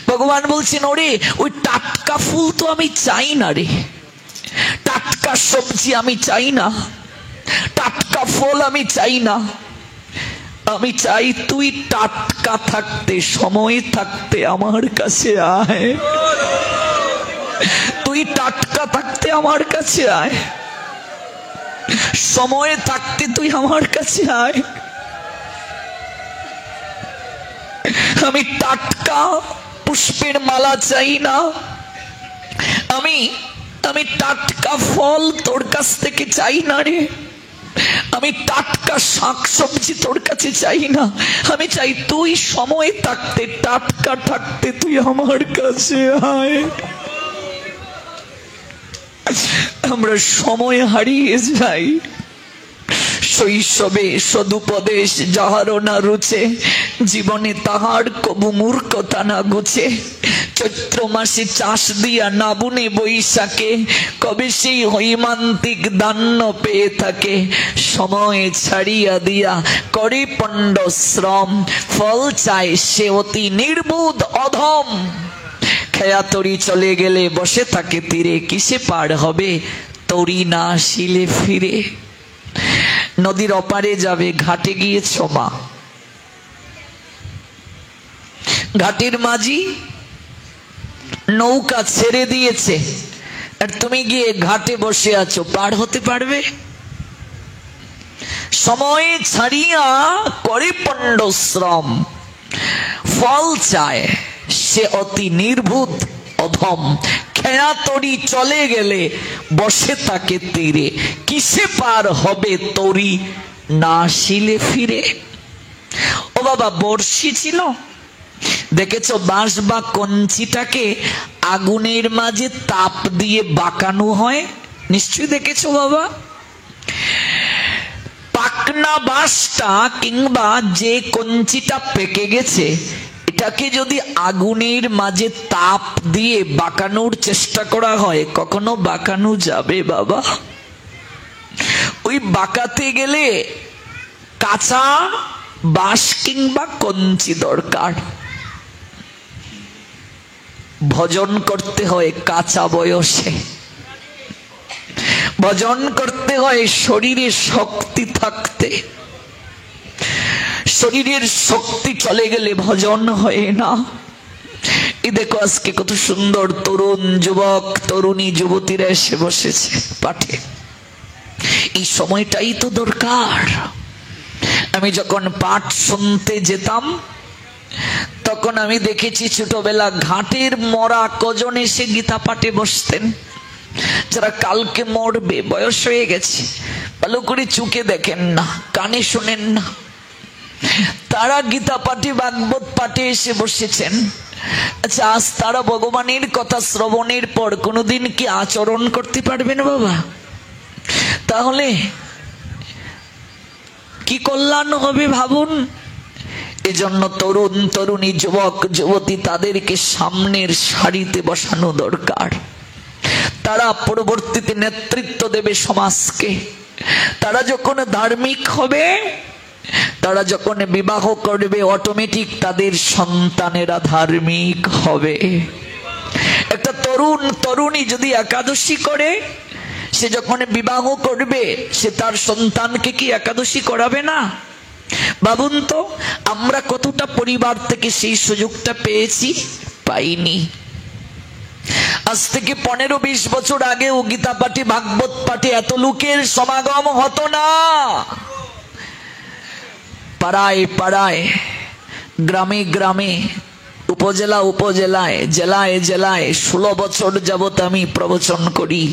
ভগবান বলছেন, ওরে ওই টাটকা ফুল তো আমি চাই না রে, টাটকা সবজি আমি চাই না, টাটকা ফল আমি চাই না। আমি চাই তুই টাটকা থাকতে, সময় থাকতে আমার কাছে আয়। তুই টাটকা থাকতে আমার কাছে আয়, সময় থাকতে তুই আমার কাছে আয়। আমি টাটকা পুষ্পের মালা চাই না, আমি টাটকা ফল তোর কাছ থেকে চাই না রে। আমি টাটকা শাক সবজি তোর কাছে চাই না, আমি চাই তুই সময় থাকতে, টাটকা থাকতে তুই আমার কাছে আয়। আমরা সময় হারিয়ে যাই। শৈশবে সদুপদেশ যাহারও না রুচে, জীবনে তাহার কবু মূর্খতা না গুছে। চৈত্র মাসে চাষ দিয়া না বুনে বৈশাখে, কবে সেই হৈমান্তিক ধান্য পেয়ে থাকে। সময় ছাড়িয়া দিয়া করে পণ্ড শ্রম, ফল চায় সে অতি নির্বোধ অধম। খেয়া তরি চলে গেলে বসে থাকে তীরে, কিসে পার হবে তরি না আসিলে ফিরে। নদীর অপারে যাবে, ঘাটে গিয়েছ মা, ঘাটের মাঝি নৌকা ছেড়ে দিয়েছে, আর তুমি গিয়ে ঘাটে বসে আছো, পার হতে পারবে? সময় ছাড়িয়া করে পণ্ড শ্রম, ফল চায় সে অতি নির্বোধ অধম। খেয়া তরি চলে গেলে বসে থাকে তীরে, কিসে পার হবে তরি না আসিলে ফিরে। ও বাবা, বর্ষি ছিল, দেখেছো বাঁশ বা কঞ্চিটাকে আগুনের মাঝে তাপ দিয়ে বাঁকানো হয়, নিশ্চয়ই দেখেছো বাবা। পাকনা বাঁশটা কিংবা যে কঞ্চিটা পেকে গেছে, এটাকে যদি আগুনের মাঝে তাপ দিয়ে বাঁকানোর চেষ্টা করা হয়, কখনো বাঁকানো যাবে বাবা? ওই বাঁকাতে গেলে কাঁচা বাঁশ কিংবা কঞ্চি দরকার। ভজন করতে হয় কাঁচা বয়সে, ভজন করতে হয় শরীরে শক্তি থাকতে। শরীরের শক্তি চলে গেলে ভজন হয় না। এই দেখো আজকে কত সুন্দর তরুণ যুবক তরুণী যুবতীরা এসে বসেছে পাঠে। এই সময়টাই তো দরকার। আমি যখন পাঠ শুনতে যেতাম তখন আমি দেখেছি ছোটবেলা ঘাটের মরা কজন এসে গীতা পাঠে বসতেন, যারা কালকে মরবে, বয়স হয়ে গেছে, ভালো করে চোখে দেখেন না, কানে শোনেন না, তারা গীতা পাঠে ভাগবত পাঠে এসে বসেছেন। আচ্ছা, আজ তারা ভগবানের কথা শ্রবণের পর কোনোদিন কি আচরণ করতে পারবেন বাবা? তাহলে কি কল্যাণ হবে ভাবুন। এজন্য তরুণ তরুণী যুবক যুবতী তাদেরকে সামনের সারিতে বসানো দরকার। তারা পরবর্তীতে নেতৃত্ব দেবে সমাজকে। তারা যখন ধার্মিক হবে, তারা যখন বিবাহ করবে, অটোমেটিক তাদের সন্তানেরা ধার্মিক হবে। একটা তরুণ তরুণী যদি একাদশী করে, সে যখন বিবাহ করবে, সে তার সন্তানকে কি একাদশী করাবে না? ভাবুন তো, আমরা কতটা পরিবার থেকে সেই সুযোগটা পেয়েছি? পাইনি। আজ থেকে 15-20 বছর আগেও গীতা পাঠে ভাগবত পাঠে এত লোকের সমাগম হতো না। পাড়ায় পাড়ায়, গ্রামে গ্রামে, উপজেলা উপজেলায়, জেলায় জেলায় 16 বছর যাবত আমি প্রবচন করি।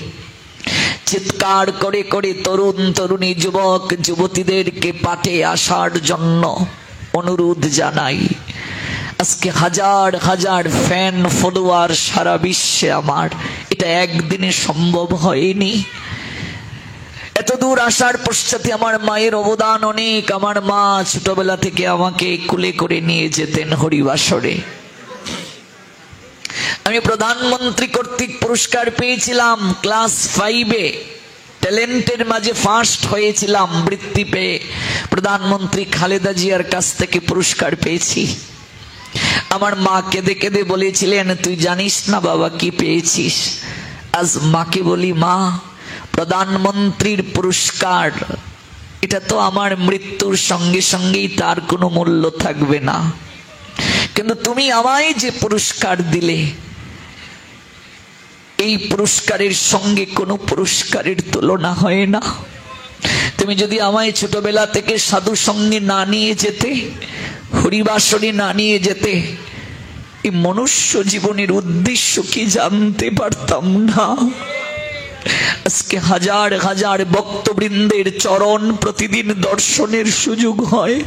চিৎকার করে করে তরুণ তরুণী যুবক যুবতীদেরকে পাঠে আসার জন্য অনুরোধ জানাই। আজকে হাজার হাজার ফ্যান ফলোয়ার সারা বিশ্বে আমার, এটা একদিনে সম্ভব হয়নি। এত দূর আসার পশ্চাতে আমার মায়ের অবদান অনেক। আমার মা ছোটবেলা থেকে আমাকে কুলে করে নিয়ে যেতেন হরিবাসরে। আমি প্রধানমন্ত্রী কর্তৃক পুরস্কার পেয়েছিলাম ক্লাস 5-এ, ট্যালেন্টের মাঝে ফার্স্ট হয়েছিলাম, বৃত্তি পেয়ে প্রধানমন্ত্রী খালেদা জিয়ার কাছ থেকে পুরস্কার পেয়েছি। আমার মা কেঁদে কেঁদে বলেছিলেন, তুই জানিস না বাবা কি পেয়েছিস? আজ মাকে বলি, মা, প্রধানমন্ত্রীর পুরস্কার, এটা তো আমার মৃত্যুর সঙ্গে সঙ্গেই তার কোনো মূল্য থাকবে না, কিন্তু তুমি আমায় যে পুরস্কার দিলে, এই পুরস্কারের সঙ্গে কোনো পুরস্কারের তুলনা হয় না। তুমি যদি আমায় ছোটবেলা থেকে সাধু সঙ্গে না নিয়ে যেতে, হরিবাসরে না নিয়ে যেতে, এই মনুষ্য জীবনের উদ্দেশ্য কি জানতে পারতাম না। আজকে হাজার হাজার ভক্তবৃন্দের চরণ প্রতিদিন দর্শনের সুযোগ হয়,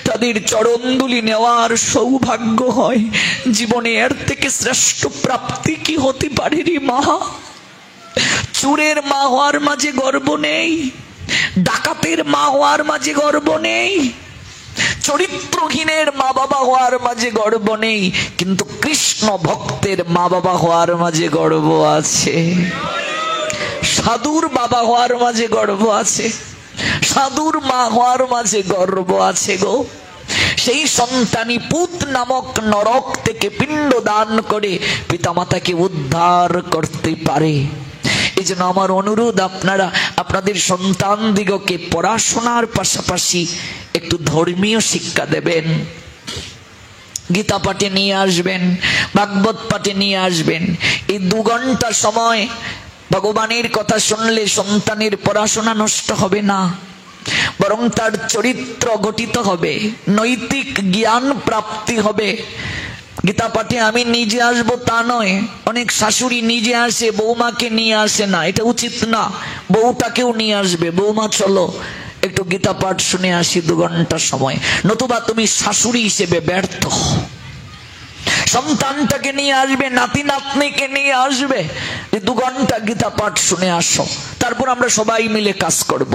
তাদের চরণধুলি নেওয়ার সৌভাগ্য হয়। জীবনে এর থেকে শ্রেষ্ঠ প্রাপ্তি কি হতে পারে রে মা? চোরের মা হওয়ার মাঝে গর্ব নেই, ডাকাতের মা হওয়ার মাঝে গর্ব নেই, চরিত্রহীনের মা বাবা হওয়ার মাঝে গর্ব নেই, কিন্তু কৃষ্ণ ভক্তের মা বাবা হওয়ার মাঝে গর্ব আছে। সাধুর বাবা হওয়ার মাঝে গর্ব আছে, সাধুর মা হওয়ার মাঝে গর্ব আছে গো। সেই সন্তানই পুত নামক নরক থেকে পিণ্ড দান করে পিতামাতাকে উদ্ধার করতে পারে। এই জন্য আমার অনুরোধ, আপনারা আপনাদের সন্তান দিগকে পড়াশোনার পাশাপাশি একটু ধর্মীয় শিক্ষা দেবেন। গীতা পাঠে নিয়ে আসবেন, ভাগবত পাঠে নিয়ে আসবেন। এই 2 ঘন্টা সময় ভগবানের কথা শুনলে সন্তানের পড়াশোনা নষ্ট হবে না, বরং তার চরিত্র গঠিত হবে, নৈতিক জ্ঞান প্রাপ্তি হবে। গীতা পাঠে আমি নিজে আসবো তা নয়, অনেক শাশুড়ি নিজে আসে, বৌমাকে নিয়ে আসে না, এটা উচিত না। বউটাকেও নিয়ে আসবে, বৌমা চলো একটু গীতা পাঠ শুনে আসি 2 ঘন্টা সময়, নতুবা তুমি শাশুড়ি হিসেবে ব্যর্থ। সন্তানটাকে নিয়ে আসবে, নাতি নাতনিকে নিয়ে আসবে, 2 ঘন্টা গীতা পাঠ শুনে আসো, তারপর আমরা সবাই মিলে কাজ করব,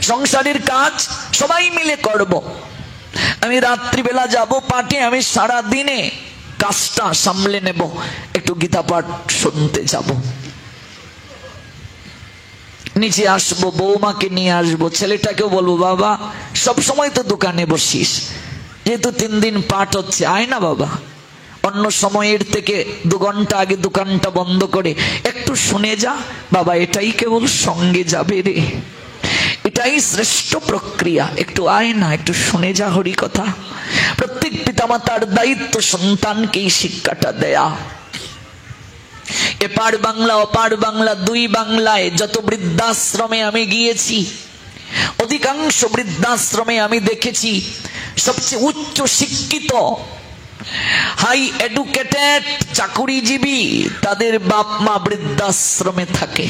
সংসারের কাজ সবাই মিলে করব। আমি রাত্রিবেলা যাব পাঠে, আমি সারা দিনে কাজটা সামলে নেব, একটু গীতা পাঠ শুনতে যাব। নিচে আসবো, বৌমাকে নিয়ে আসবো, ছেলেটাকেও বলবো বাবা সব সময় তো দোকানে বসিস, যেহেতু 3 দিন পাঠ হচ্ছে আয় না বাবা, অন্য সময়ের থেকে 2 ঘন্টা আগে দোকানটা বন্ধ করে একটু শুনে যা বাবা, এটাই কেবল সঙ্গে যাবে রে, এটাই শ্রেষ্ঠ প্রক্রিয়া, একটু আয় না, একটু শুনে যা হরি কথা। প্রত্যেক পিতামাতার দায়িত্ব সন্তানকে এই শিক্ষাটা দেয়া। এপার বাংলা ওপার বাংলা 2 বাংলায় যত বৃদ্ধাশ্রমে আমি গিয়েছি, অধিকাংশ বৃদ্ধাশ্রমে আমি দেখেছি সবচেয়ে উচ্চ শিক্ষিত, হাই এডুকেটেড চাকুরিজীবী, তাদের বাপ মা বৃদ্ধাশ্রমে থাকে।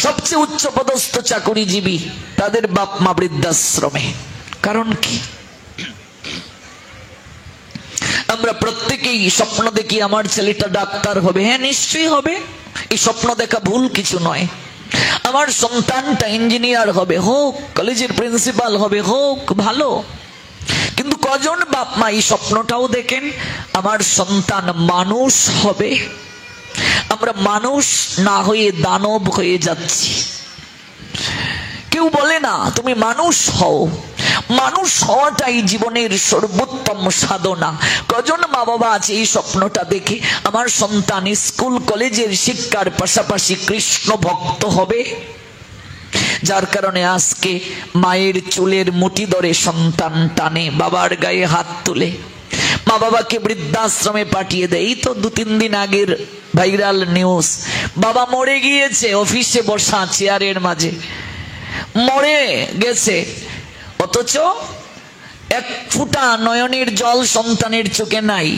সবচেয়ে উচ্চ পদস্থ চাকুরিজীবী, তাদের বাপ মা বৃদ্ধাশ্রমে। কারণ কি? আমরা প্রত্যেকেই স্বপ্ন দেখি আমার ছেলেটা ডাক্তার হবে, হ্যাঁ নিশ্চয়ই হবে, এই স্বপ্ন দেখা ভুল কিছু নয়। আমার সন্তানটা ইঞ্জিনিয়ার হবে, হোক, কলেজের প্রিন্সিপাল হবে, হোক, ভালো। কিন্তু কজন বাপ মা এই স্বপ্নটাও দেখেন আমার সন্তান মানুষ হবে? আমরা মানুষ না হয়ে দানব হয়ে যাচ্ছি। কেউ বলে না তুমি মানুষ হও, মানুষ হওয়াটাই জীবনের সর্বোত্তম সাধনা। কজন মা বাবা আছে এই স্বপ্নটা দেখে আমার সন্তান স্কুল কলেজের শিক্ষার পাশাপাশি কৃষ্ণ ভক্ত হবে? যার কারণে আজকে মায়ের চুলের মুঠি ধরে সন্তান টানে, বাবার গায়ে হাত তুলে, মা বাবাকে বৃদ্ধাশ্রমে পাঠিয়ে দেয়। এই তো 2-3 দিন আগের ভাইরাল নিউজ, বাবা মরে গিয়েছে, অফিসে বসা চেয়ারের মাঝে মরে গেছে, অথচ 1 ফোঁটা নয়নের জল সন্তানের চোখে নাই।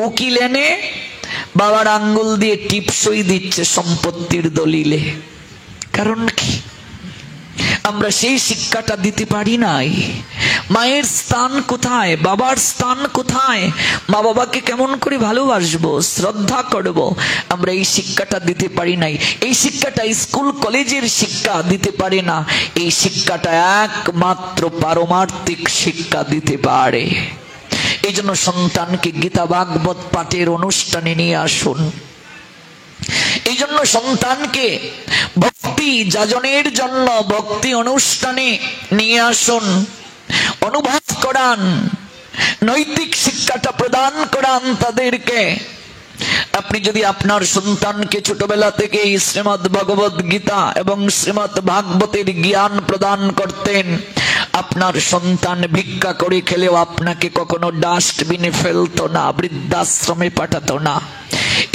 উকিল এনে বাবার আঙ্গুল দিয়ে টিপসই দিচ্ছে সম্পত্তির দলিলে। কারণ কি? আমরা সেই শিক্ষাটা দিতে পারি নাই। মায়ের স্থান কোথায়, বাবার স্থান কোথায়, মা বাবাকে কেমন করে ভালোবাসবো, শ্রদ্ধা করব, আমরা এই শিক্ষাটা দিতে পারি নাই। এই শিক্ষাটা স্কুল কলেজের শিক্ষা দিতে পারে না, এই শিক্ষাটা একমাত্র পারমার্থিক শিক্ষা দিতে পারে। এই জন্য সন্তানকে গীতা ভাগবত পাঠের অনুষ্ঠানে নিয়ে আসুন। এই জন্য সন্তানকে ভক্তি যাজনের জন্য ভক্তি অনুষ্ঠানে নিয়ে আসুন, অনুভব করান, নৈতিক শিক্ষাটা প্রদান করান তাদেরকে। আপনি যদি আপনার সন্তানকে ছোটবেলা থেকে শ্রীমদ্ ভগবত গীতা এবং শ্রীমদ্ ভাগবতের জ্ঞান প্রদান করতেন, আপনার সন্তান ভিক্ষা করে খেলেও আপনাকে কখনো ডাস্টবিনে ফেলতো না, বৃদ্ধাশ্রমে পাঠাতো না।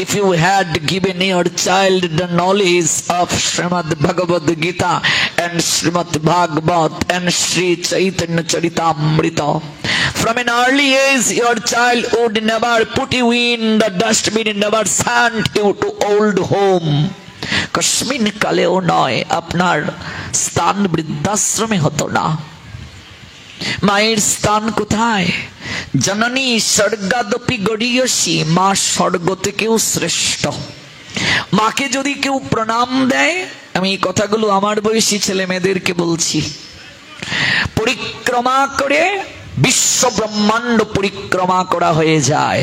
If you had given your child the knowledge of Srimad Bhagavad Gita and Srimad Bhagavad and Sri Chaitanya Charitamrita, from an early age your child would never put you in the dustbin, never send you to old home. কস্মিন কালেও নয় আপনার স্থান বৃদ্ধাশ্রমে হতো না। মায়ের স্থান কোথায়? জননী স্বর্গাদপি গড়িয়সী, মা স্বর্গ থেকেও শ্রেষ্ঠ। মাকে যদি কেউ প্রণাম দেয়, আমি এই কথাগুলো আমার বয়সী ছেলে মেয়েদেরকে বলছি, পরিক্রমা করে বিশ্ব ব্রহ্মাণ্ড পরিক্রমা করা হয়ে যায়।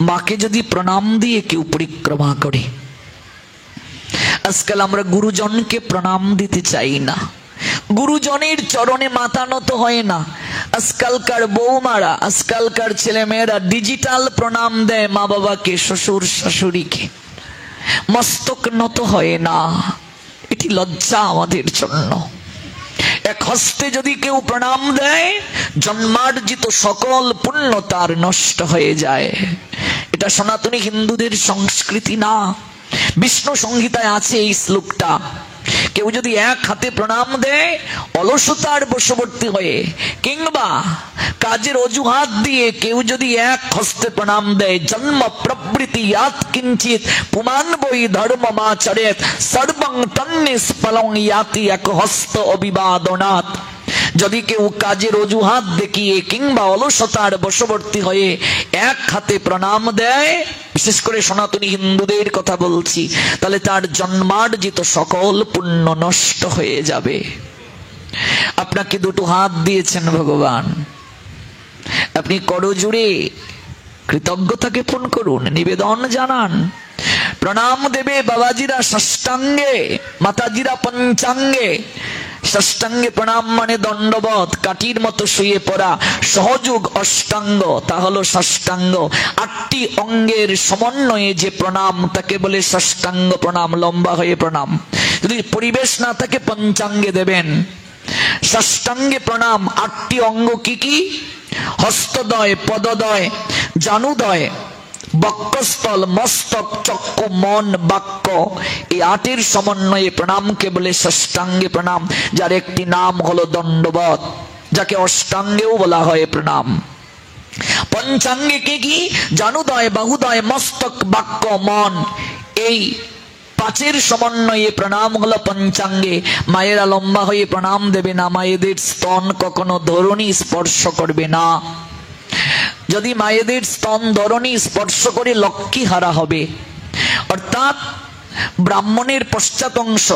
মাকে যদি প্রণাম দিয়ে কেউ পরিক্রমা করে, আজকাল আমরা গুরুজনকে প্রণাম দিতে চাই না, গুরুজনের চরণে মাথা নত হয় না। আজকালকার বৌমারা, আজকালকার ছেলে মেয়েরা ডিজিটাল প্রণাম দেয় মা বাবাকে, শ্বশুর শাশুড়িকে, মস্তক নত হয় না। এটি লজ্জা আমাদের জন্য। এক হস্তে যদি কেউ প্রণাম দেয়, জন্মার্জিত সকল পুণ্য তার নষ্ট হয়ে যায়। এটা সনাতনী হিন্দুদের সংস্কৃতি না। বিষ্ণু সংহিতায় আছে এই শ্লোকটা। কেউ যদি এক হাতে প্রণাম দেয় অলসতার বশবর্তী হয়ে, কিংবা কাজের অজুহাত দিয়ে কেউ যদি এক হস্তে প্রণাম দেয়, জন্ম প্রবৃতি ইয়াত কিঞ্চিত পুমান বই ধর্মমাচরেত সর্বং তন্নিস্ফলং ইয়াতি এক হস্ত অভিবাদনাৎ। যদি কেউ কাজের অজুহাত দেখিয়ে কিংবা অলসতার বশবর্তী হয়ে এক হাতে প্রণাম দেয়, বিশেষ করে সনাতনী হিন্দুদের কথা বলছি, তাহলে তার জন্মার্জিত সকল পুণ্য নষ্ট হয়ে যাবে। আপনাকে দুটো হাত দিয়েছেন ভগবান, আপনি করজোড়ে কৃতজ্ঞতা জ্ঞাপন করুন, নিবেদন জানান, প্রণাম দেবে। বাবাজিরা ষষ্ঠাঙ্গে, মাতাজিরা পঞ্চাঙ্গে। ষষ্ঠাঙ্গে প্রণাম মানে দণ্ডবত, কাঠির মতো শুয়ে পড়া। সহযোগ অষ্টাঙ্গ, তা হলো ষষ্ঠাঙ্গ। 8টি অঙ্গের সমন্বয়ে যে প্রণাম তাকে বলে ষষ্ঠাঙ্গ প্রণাম, লম্বা হয়ে প্রণাম। যদি পরিবেশ না থাকে পঞ্চাঙ্গে দেবেন। ষষ্ঠাঙ্গে প্রণাম 8টি অঙ্গ কি কি? হস্তদয়, পদদয়, জানুদয়, বক্ষস্থল, মস্তক, চক্ষু, মন, বাক্য, এই 8এর সমন্বয়ে প্রণামকে বলে ষষ্ঠাঙ্গে প্রণাম, যার একটি নাম হলো দণ্ডবত, যাকে অষ্টাঙ্গেও বলা হয় প্রণাম। পঞ্চাঙ্গে কি কি? জানুদয়, বাহুদয়, মস্তক, বাক্য, মন, এই 5এর সমন্বয়ে প্রণাম হলো পঞ্চাঙ্গে। মায়েরা লম্বা হয়ে প্রণাম দেবে না, মায়েদের স্তন কখনো ধরণী স্পর্শ করবে না। যদি মায়েদের স্তন ধরণী স্পর্শ করে লক্ষ্মী হারা হবে। অর্থাৎ ব্রাহ্মণের পশ্চাৎ অংশ,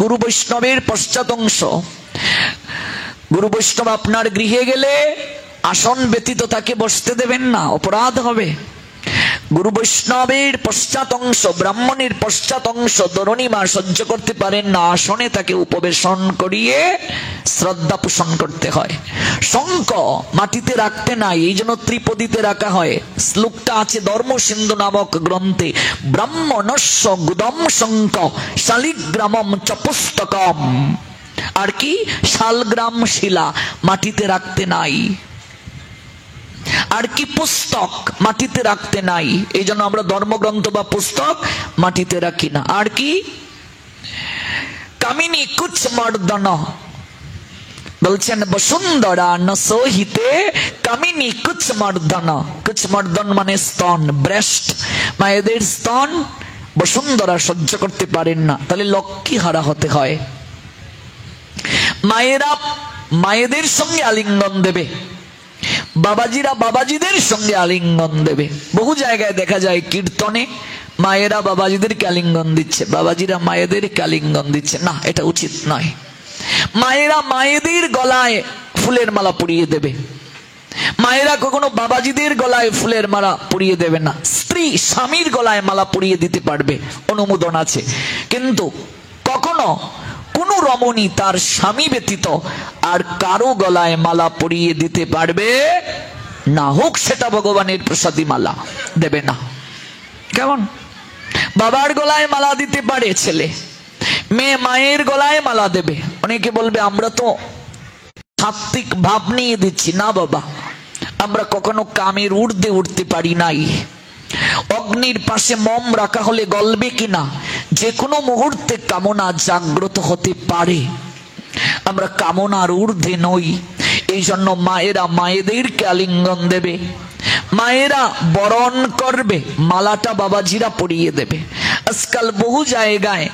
গুরু বৈষ্ণবের পশ্চাৎ অংশ। গুরু বৈষ্ণব আপনার গৃহে গেলে আসন ব্যতীত তাকে বসতে দেবেন না, অপরাধ হবে। গুরু বৈষ্ণবের পশ্চাৎ অংশ, ব্রাহ্মণের পশ্চাৎ অংশ ধরণী মা সহ্য করতে পারেন না, আসনে তাকে উপবেশন করিয়ে শ্রদ্ধা পোষণ করতে হয়। শঙ্খ মাটিতে রাখতে নাই, এই জন্য ত্রিপদীতে রাখা হয়। শ্লোকটা আছে ধর্ম সিন্ধু নামক গ্রন্থে, ব্রাহ্মণস্য গুদম শঙ্খ শালিগ্রামম চ পুস্তকম। আর কি? শালগ্রাম শিলা মাটিতে রাখতে নাই। আর কি? পুস্তক মাটিতে রাখতে নাই, এই জন্য আমরা ধর্মগ্রন্থ বা পুস্তক মাটিতে রাখি না। আর কি? কামিনী কুচ মর্দন, বলছেন বসুন্ধরা নসোহিতে কামিনী কুচ মর্দন। কুচ মর্দন মানে স্তন, ব্রেস্ট, মায়েদের স্তন বসুন্ধরা সহ্য করতে পারেন না, তাহলে লক্ষ্মী হারা হতে হয়। মায়েরা মায়েদের সঙ্গে আলিঙ্গন দেবে, বাবাজিরা বাবাজিদের সঙ্গে আলিঙ্গন দেবে। বহু জায়গায় দেখা যায় কীর্তনে মায়েরা বাবাজিদেরকে আলিঙ্গন দিচ্ছে, বাবাজিরা মায়েদেরকে আলিঙ্গন দিচ্ছে, না, এটা উচিত নয়। মায়েরা মায়েদের গলায় ফুলের মালা পরিয়ে দেবে, মায়েরা কখনো বাবাজিদের গলায় ফুলের মালা পরিয়ে দেবে না। স্ত্রী স্বামীর গলায় মালা পরিয়ে দিতে পারবে, অনুমোদন আছে, কিন্তু কখনো কোন রমণী তার স্বামী ব্যতীত আর কারো গলায় মালা পরিয়ে দিতে পারবে না, হোক সেটা ভগবানের প্রসাদী মালা, দেবে না। কেমন? বাবার গলায় মালা দিতে পারে ছেলে, মেয়ে মায়ের গলায় মালা দেবে। অনেকে বলবে আমরা তো সাত্বিক ভাব নিয়ে দিচ্ছি, না বাবা, আমরা কখনো কামের ঊর্ধ্বে উঠতে পারি নাই। অগ্নির পাশে মম রাখা হলে গলবে কিনা, যে কোনো মুহূর্তে কামনা জাগ্রত হতে পারে। আমরা কামনার ঊর্ধ্বে নই, এই জন্য মায়েরা মায়েদেরকে আলিঙ্গন দেবে, মায়েরা বরণ করবে, মালাটা বাবাজিরা পরিয়ে দেবে। আজকাল বহু জায়গায়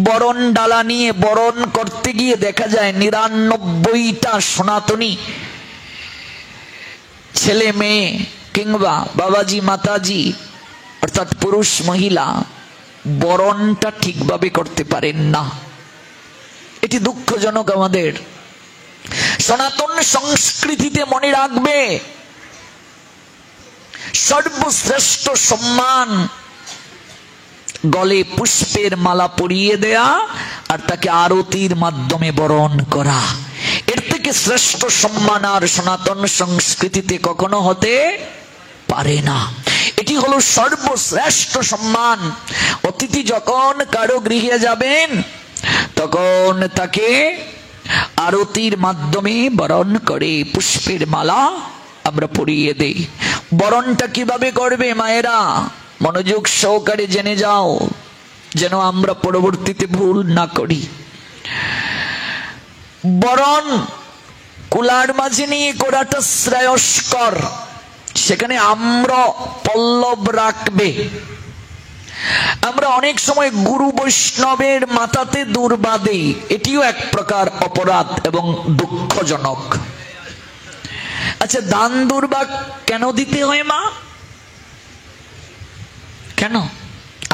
বরণ ডালা নিয়ে বরণ করতে গিয়ে দেখা যায় 99টা সনাতনী ছেলে মেয়ে কিংবা বাবাজি মাতাজি অর্থাৎ পুরুষ মহিলা বরণটা ঠিকভাবে করতে পারেন না। এটি দুঃখজনক। আমাদের সনাতন সংস্কৃতিতে মনে রাখবে, সর্বশ্রেষ্ঠ সম্মান গলে পুষ্পের মালা পরিয়ে দেয়া আর তাকে আরতির মাধ্যমে বরণ করা, এর থেকে শ্রেষ্ঠ সম্মান আর সনাতন সংস্কৃতিতে কখনো হতে পারে না। এটি হলো সর্বশ্রেষ্ঠ সম্মান। অতিথি যখন কারো গৃহে যাবেন তখন তাকে আরতির মাধ্যমে বরণ করে পুষ্পের মালা আমরা পরিয়ে দেই। বরণটা কিভাবে করবে মায়েরা মনোযোগ সহকারে জেনে যাও, যেন আমরা পরবর্তীতে ভুল না করি। বরণ কুলার মাঝে নিয়ে করাটা শ্রেয়স্কর, সেখানে আম্র পল্লব রাখবে। আমরা অনেক সময় গুরু বৈষ্ণবের মাথাতে দুর্বা দেই, এটিও এক প্রকার অপরাধ এবং দুঃখজনক। আচ্ছা, দান দুর্বা কেন দিতে হয় মা? কেন?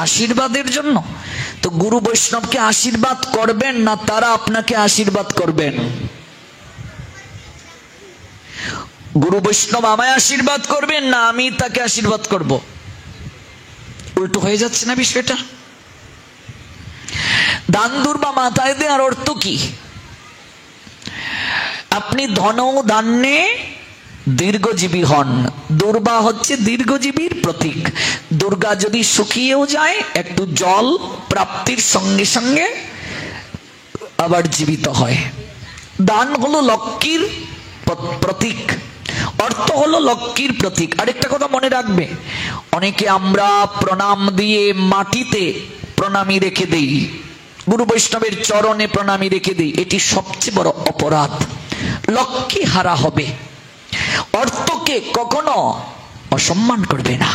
আশীর্বাদের জন্য। তো গুরু বৈষ্ণবকে আশীর্বাদ করবেন না তারা আপনাকে আশীর্বাদ করবেন? গুরু বৈষ্ণব আমায় আশীর্বাদ করবেন না আমি তাকে আশীর্বাদ করব? উল্টো হয়ে যাচ্ছে না বিষয়টা? দান দুর্বা মাথায় দেওয়ার অর্থ কি? আপনি ধন ধান্যে দীর্ঘজীবী হন। দুর্বা হচ্ছে দীর্ঘজীবীর প্রতীক। দুর্গা যদি শুকিয়েও যায়, একটু জল প্রাপ্তির সঙ্গে সঙ্গে আবার জীবিত হয়। দান হলো লক্ষ্মীর প্রতীক, অর্থ হলো লক্ষ্মীর প্রতীক। আরেকটা কথা মনে রাখবে, অনেকে আমরা প্রণাম দিয়ে মাটিতে প্রণামী রেখে দেই, গুরু বৈষ্ণবের চরণে প্রণামী রেখে দেই। এটি সবচেয়ে বড় অপরাধ। লক্ষ্মী হারা হবে। অর্থকে কখনো অসম্মান করবে না।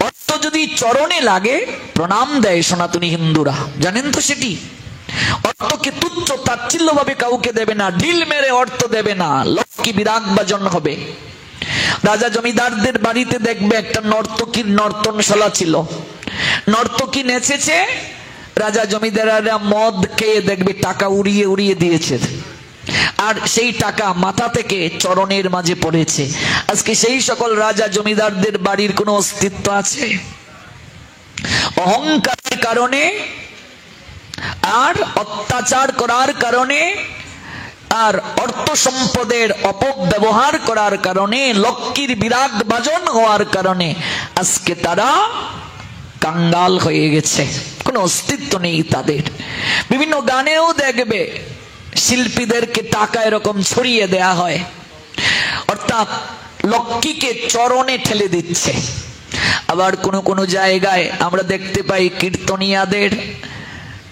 অর্থ যদি চরণে লাগে প্রণাম দেয় সনাতনী হিন্দুরা, জানেন তো সেটি। অর্থকে তুচ্ছ তাচ্ছিল্য ভাবে কাউকে দেবে না, ঢিল মেরে অর্থ দেবে না। লক্ষ্মী বিরাগভাজন হবে। রাজা জমিদারদের বাড়িতে দেখবে একটা নর্তকীর নর্তনশালা ছিল। নর্তকী নেচেছে, রাজা জমিদাররা মদ খেয়ে দেখবে টাকা উড়িয়ে উড়িয়ে দিয়েছে, আর সেই টাকা মাথা থেকে চরণের মাঝে পড়েছে। আজকে সেই সকল রাজা জমিদারদের বাড়ির কোনো অস্তিত্ব আছে? অহংকারের কারণে আর অত্যাচার করার কারণে আর অর্থ সম্পদের অপব্যবহার করার কারণে, লক্ষ্মীর বিরাগ ভাজন হওয়ার কারণে আজকে তারা কাঙ্গাল হয়ে গেছে, কোনো অস্তিত্ব নেই তাদের। বিভিন্ন গানেও দেখবে শিল্পীদেরকে টাকা এরকম ছড়িয়ে দেয়া হয়, অর্থাৎ লক্ষ্মীকে চরণে ঠেলে দিচ্ছে। আবার কোন কোন জায়গায় আমরা দেখতে পাই কীর্তনিয়াদের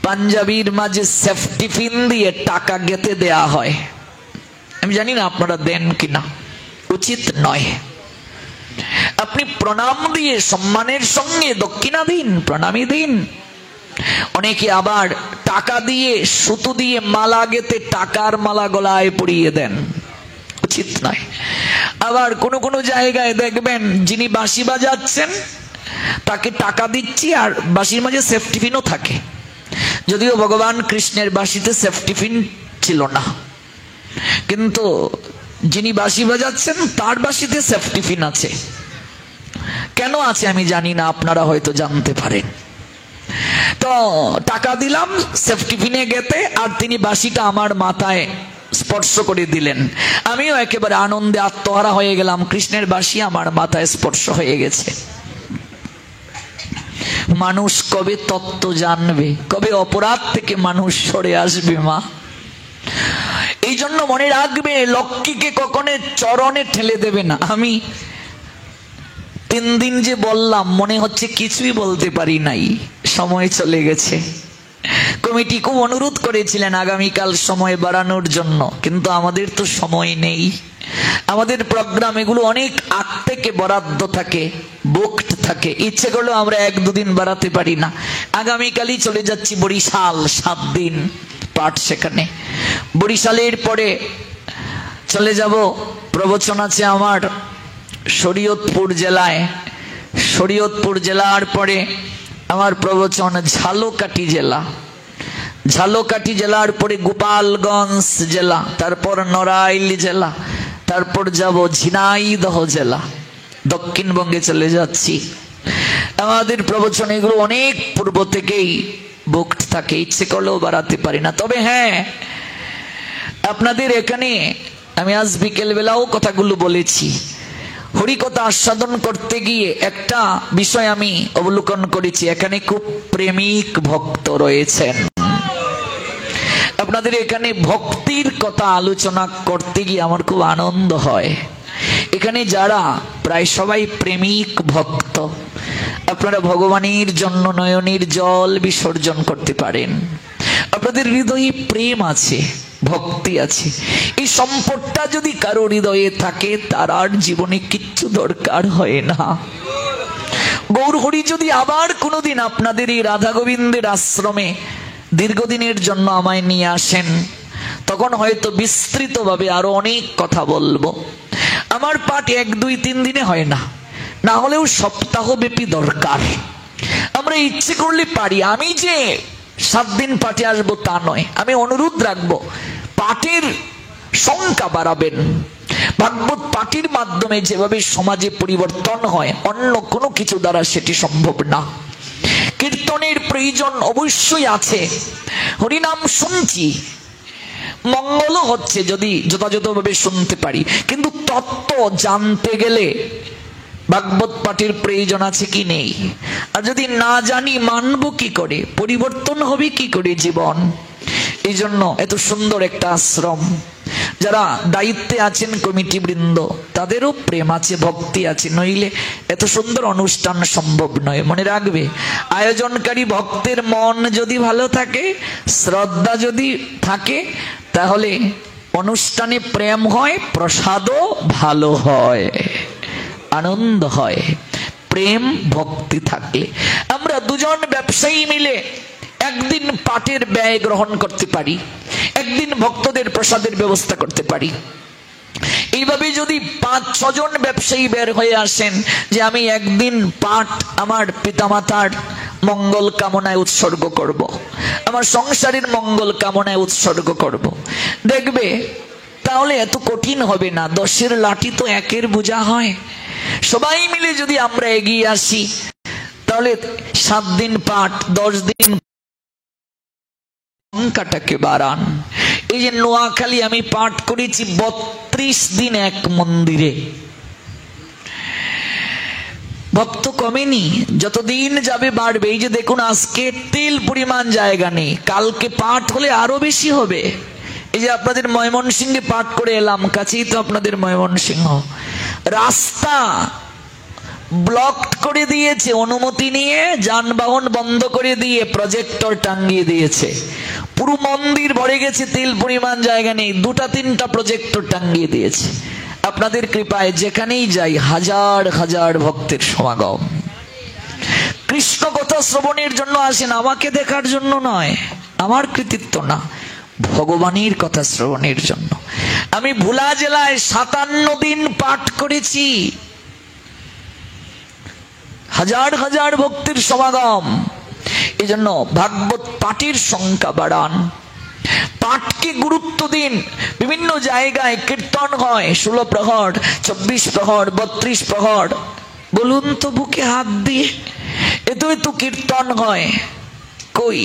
পাঞ্জাবির মাঝে সেফটি পিন দিয়ে টাকা গেঁথে দেয়া হয়। আমি জানি না আপনারা দেন কিনা, উচিত নয়। আপনি প্রণাম দিয়ে সম্মানের সঙ্গে দক্ষিণা দিন, প্রণামী দিন। অনেকে আবার টাকা দিয়ে সুতো দিয়ে মালা গেঁথে টাকার মালা গলায় পরিয়ে দেন, উচিত নয়। আবার কোন কোন জায়গায় দেখবেন যিনি বাঁশি বাজাচ্ছেন তাকে টাকা দিচ্ছি আর বাঁশির মাঝে সেফটি পিনও থাকে, যদিও ভগবান কৃষ্ণের বাঁশিতে সেফটি পিন ছিল না, কিন্তু যিনি বাঁশি বাজাচ্ছেন তার বাঁশিতে সেফটি পিন আছে। কেন আছে আমি জানি না, আপনারা হয়তো জানতে পারেন। তো টাকা দিলাম সেফটি পিনে গেতে, আর তিনি বাঁশিটা আমার মাথায় স্পর্শ করে দিলেন। আমিও একেবারে আনন্দে আত্মহারা হয়ে গেলাম, কৃষ্ণের বাঁশি আমার মাথায় স্পর্শ হয়ে গেছে। মানুষ কবে তত্ত্ব জানবে, কবে অপরাধ থেকে মানুষ সরে আসবে মা? এই জন্য মনে রাখবে, লক্ষ্মীকে কখনো চরণে ঠেলে দেবে না। আমি 3 দিন যে বললাম মনে হচ্ছে কিছুই বলতে পারি নাই, সময় চলে গেছে। কমিটি খুব অনুরোধ করেছিলেন আগামীকাল সময় বাড়ানোর জন্য, কিন্তু আমাদের তো সময় নেই। আমাদের প্রোগ্রাম এগুলো অনেক আগ থেকে বরাদ্দ থাকে, বুকড থাকে। ইচ্ছে করলেও আমরা 1-2 দিন বাড়াতে পারি না। আগামীকালই চলে যাচ্ছি বরিশাল, 7 দিন পাঠ সেখানে। বরিশালের পরে চলে যাব, প্রবচন আছে আমার শরীয়তপুর জেলায়। শরীয়তপুর জেলার পরে আমার প্রবচন ঝালকাঠি জেলা। ঝালকাঠি জেলার পরে গোপালগঞ্জ জেলা, তারপর নড়াইল জেলা, তারপর যাব ঝিনাইদহ জেলা। দক্ষিণবঙ্গে চলে যাচ্ছি। আমাদের প্রবচন এগুলো অনেক পূর্ব থেকেই বুকড থাকে, ইচ্ছে করলেও বাড়াতে পারি না। তবে হ্যাঁ, আপনাদের এখানে আমি আজ বিকেল বেলাও কথাগুলো বলেছি। হরিকথা আস্বাদন করতে গিয়ে একটা বিষয় আমি অবলোকন করেছি, এখানে খুব প্রেমিক ভক্ত রয়েছেন। আপনাদের এখানে ভক্তির কথা আলোচনা করতে গিয়ে আমার খুব আনন্দ হয়। এখানে যারা প্রায় সবাই প্রেমিক ভক্ত, আপনারা ভগবানের জন্য নয়নের জল বিসর্জন করতে পারেন। আপনাদের হৃদয়ে প্রেম আছে, ভক্তি আছে। এই সম্পদটা যদি কারো হৃদয়ে থাকে, তার আর জীবনে কিচ্ছু দরকার হয় না। গৌরহরি যদি আবার কোনোদিন আপনাদের এই রাধা গোবিন্দের আশ্রমে দীর্ঘদিনের জন্য আমায় নিয়ে আসেন, তখন হয়তো বিস্তৃতভাবে আরো অনেক কথা বলবো। আমার পাঠ 1, 2, 3 দিনে হয় না, না হলেও সপ্তাহব্যাপী দরকার। আমরা ইচ্ছে করলে পারি। আমি যে 7 দিন পাঠে আসবো তা নয়, আমি অনুরোধ রাখবো পাঠের সংখ্যা বাড়াবেন। ভাগবত পাঠের মাধ্যমে যেভাবে সমাজে পরিবর্তন হয়, অন্য কোনো কিছু দ্বারা সেটি সম্ভব না। কীর্তনের প্রয়োজন অবশ্যই আছে, হরিনাম শুনছি, মঙ্গলও হচ্ছে যদি যথাযথভাবে শুনতে পারি, কিন্তু তত্ত্ব জানতে গেলে ভাগবত পাঠের প্রয়োজন আছে কি নেই? আর যদি না জানি মানব কি করে, পরিবর্তন হবে কি করে জীবন? এই জন্য এত সুন্দর একটা আশ্রম, যারা দায়িত্বে আছেন কমিটি বৃন্দ, তাদেরও প্রেম আছে, ভক্তি আছে, নইলে এত সুন্দর অনুষ্ঠান সম্ভব নয়। মনে রাখবে, আয়োজনকারী ভক্তের মন যদি ভালো থাকে, শ্রদ্ধা যদি থাকে, তাহলে অনুষ্ঠানে প্রেম হয়, প্রসাদও ভালো হয়, আনন্দ হয়। প্রেম ভক্তি থাকলে আমরা দুজন ব্যবসায়ী মিলে একদিন পাঠের ব্যয় গ্রহণ করতে পারি, একদিন ভক্তদের প্রসাদের ব্যবস্থা করতে পারি। এইভাবে যদি 5-6 জন ব্যবসায়ী বের হয়ে আসেন যে আমি একদিন পাঠ আমার পিতামাতার মঙ্গল কামনায় উৎসর্গ করব, আমার সংসারের মঙ্গল কামনায় উৎসর্গ করব, দেখবে তাহলে এত কঠিন হবে না। 10-এর লাঠি তো 1-এর বোঝা হয়। সবাই মিলে যদি আমরা এগিয়ে আসি, তাহলে 7 দিন পাঠ, 10 দিন সংখ্যাটাকে বাড়ান। এই যে নোয়াখালী আমি পাঠ করেছি 32 দিন এক মন্দিরে, ভক্ত কমেনি, যতদিন যাবে বাড়বে। এই যে দেখুন, আজকে তেল পরিমাণ জায়গা নেই, কালকে পাঠ হলে আরো বেশি হবে। এই যে আপনাদের ময়মনসিংহে পাঠ করে এলাম, কাছেই তো আপনাদের ময়মনসিংহ, রাস্তা ব্লক করে দিয়েছে, অনুমতি নিয়ে যানবাহন বন্ধ করে দিয়ে প্রজেক্টর টাঙ্গিয়ে দিয়েছে, পুরো মন্দির ভরে গেছে, তেল পরিমাণ জায়গা নেই, 2-3টা প্রজেক্টর টাঙ্গিয়ে দিয়েছে। আপনাদের কৃপায় যেখানেই যাই হাজার হাজার ভক্তের সমাগম। কৃষ্ণ কথা শ্রবণের জন্য আসেন, আমাকে দেখার জন্য নয়, আমার কৃতিত্ব না, ভগবানের কথা শ্রবণের জন্য। আমি ভোলা জেলায় 57 দিন পাঠ করেছি, হাজার হাজার ভক্তের সমাগম। এই জন্য ভাগবত পাঠের সংখ্যা বাড়ান, পাঠকে গুরুত্ব দিন। বিভিন্ন জায়গায় কীর্তন হয় 16 প্রহর, 24 প্রহর, 32 প্রহর। বলুন তো বুকে হাত দিয়ে, এত কীর্তন হয়, কই?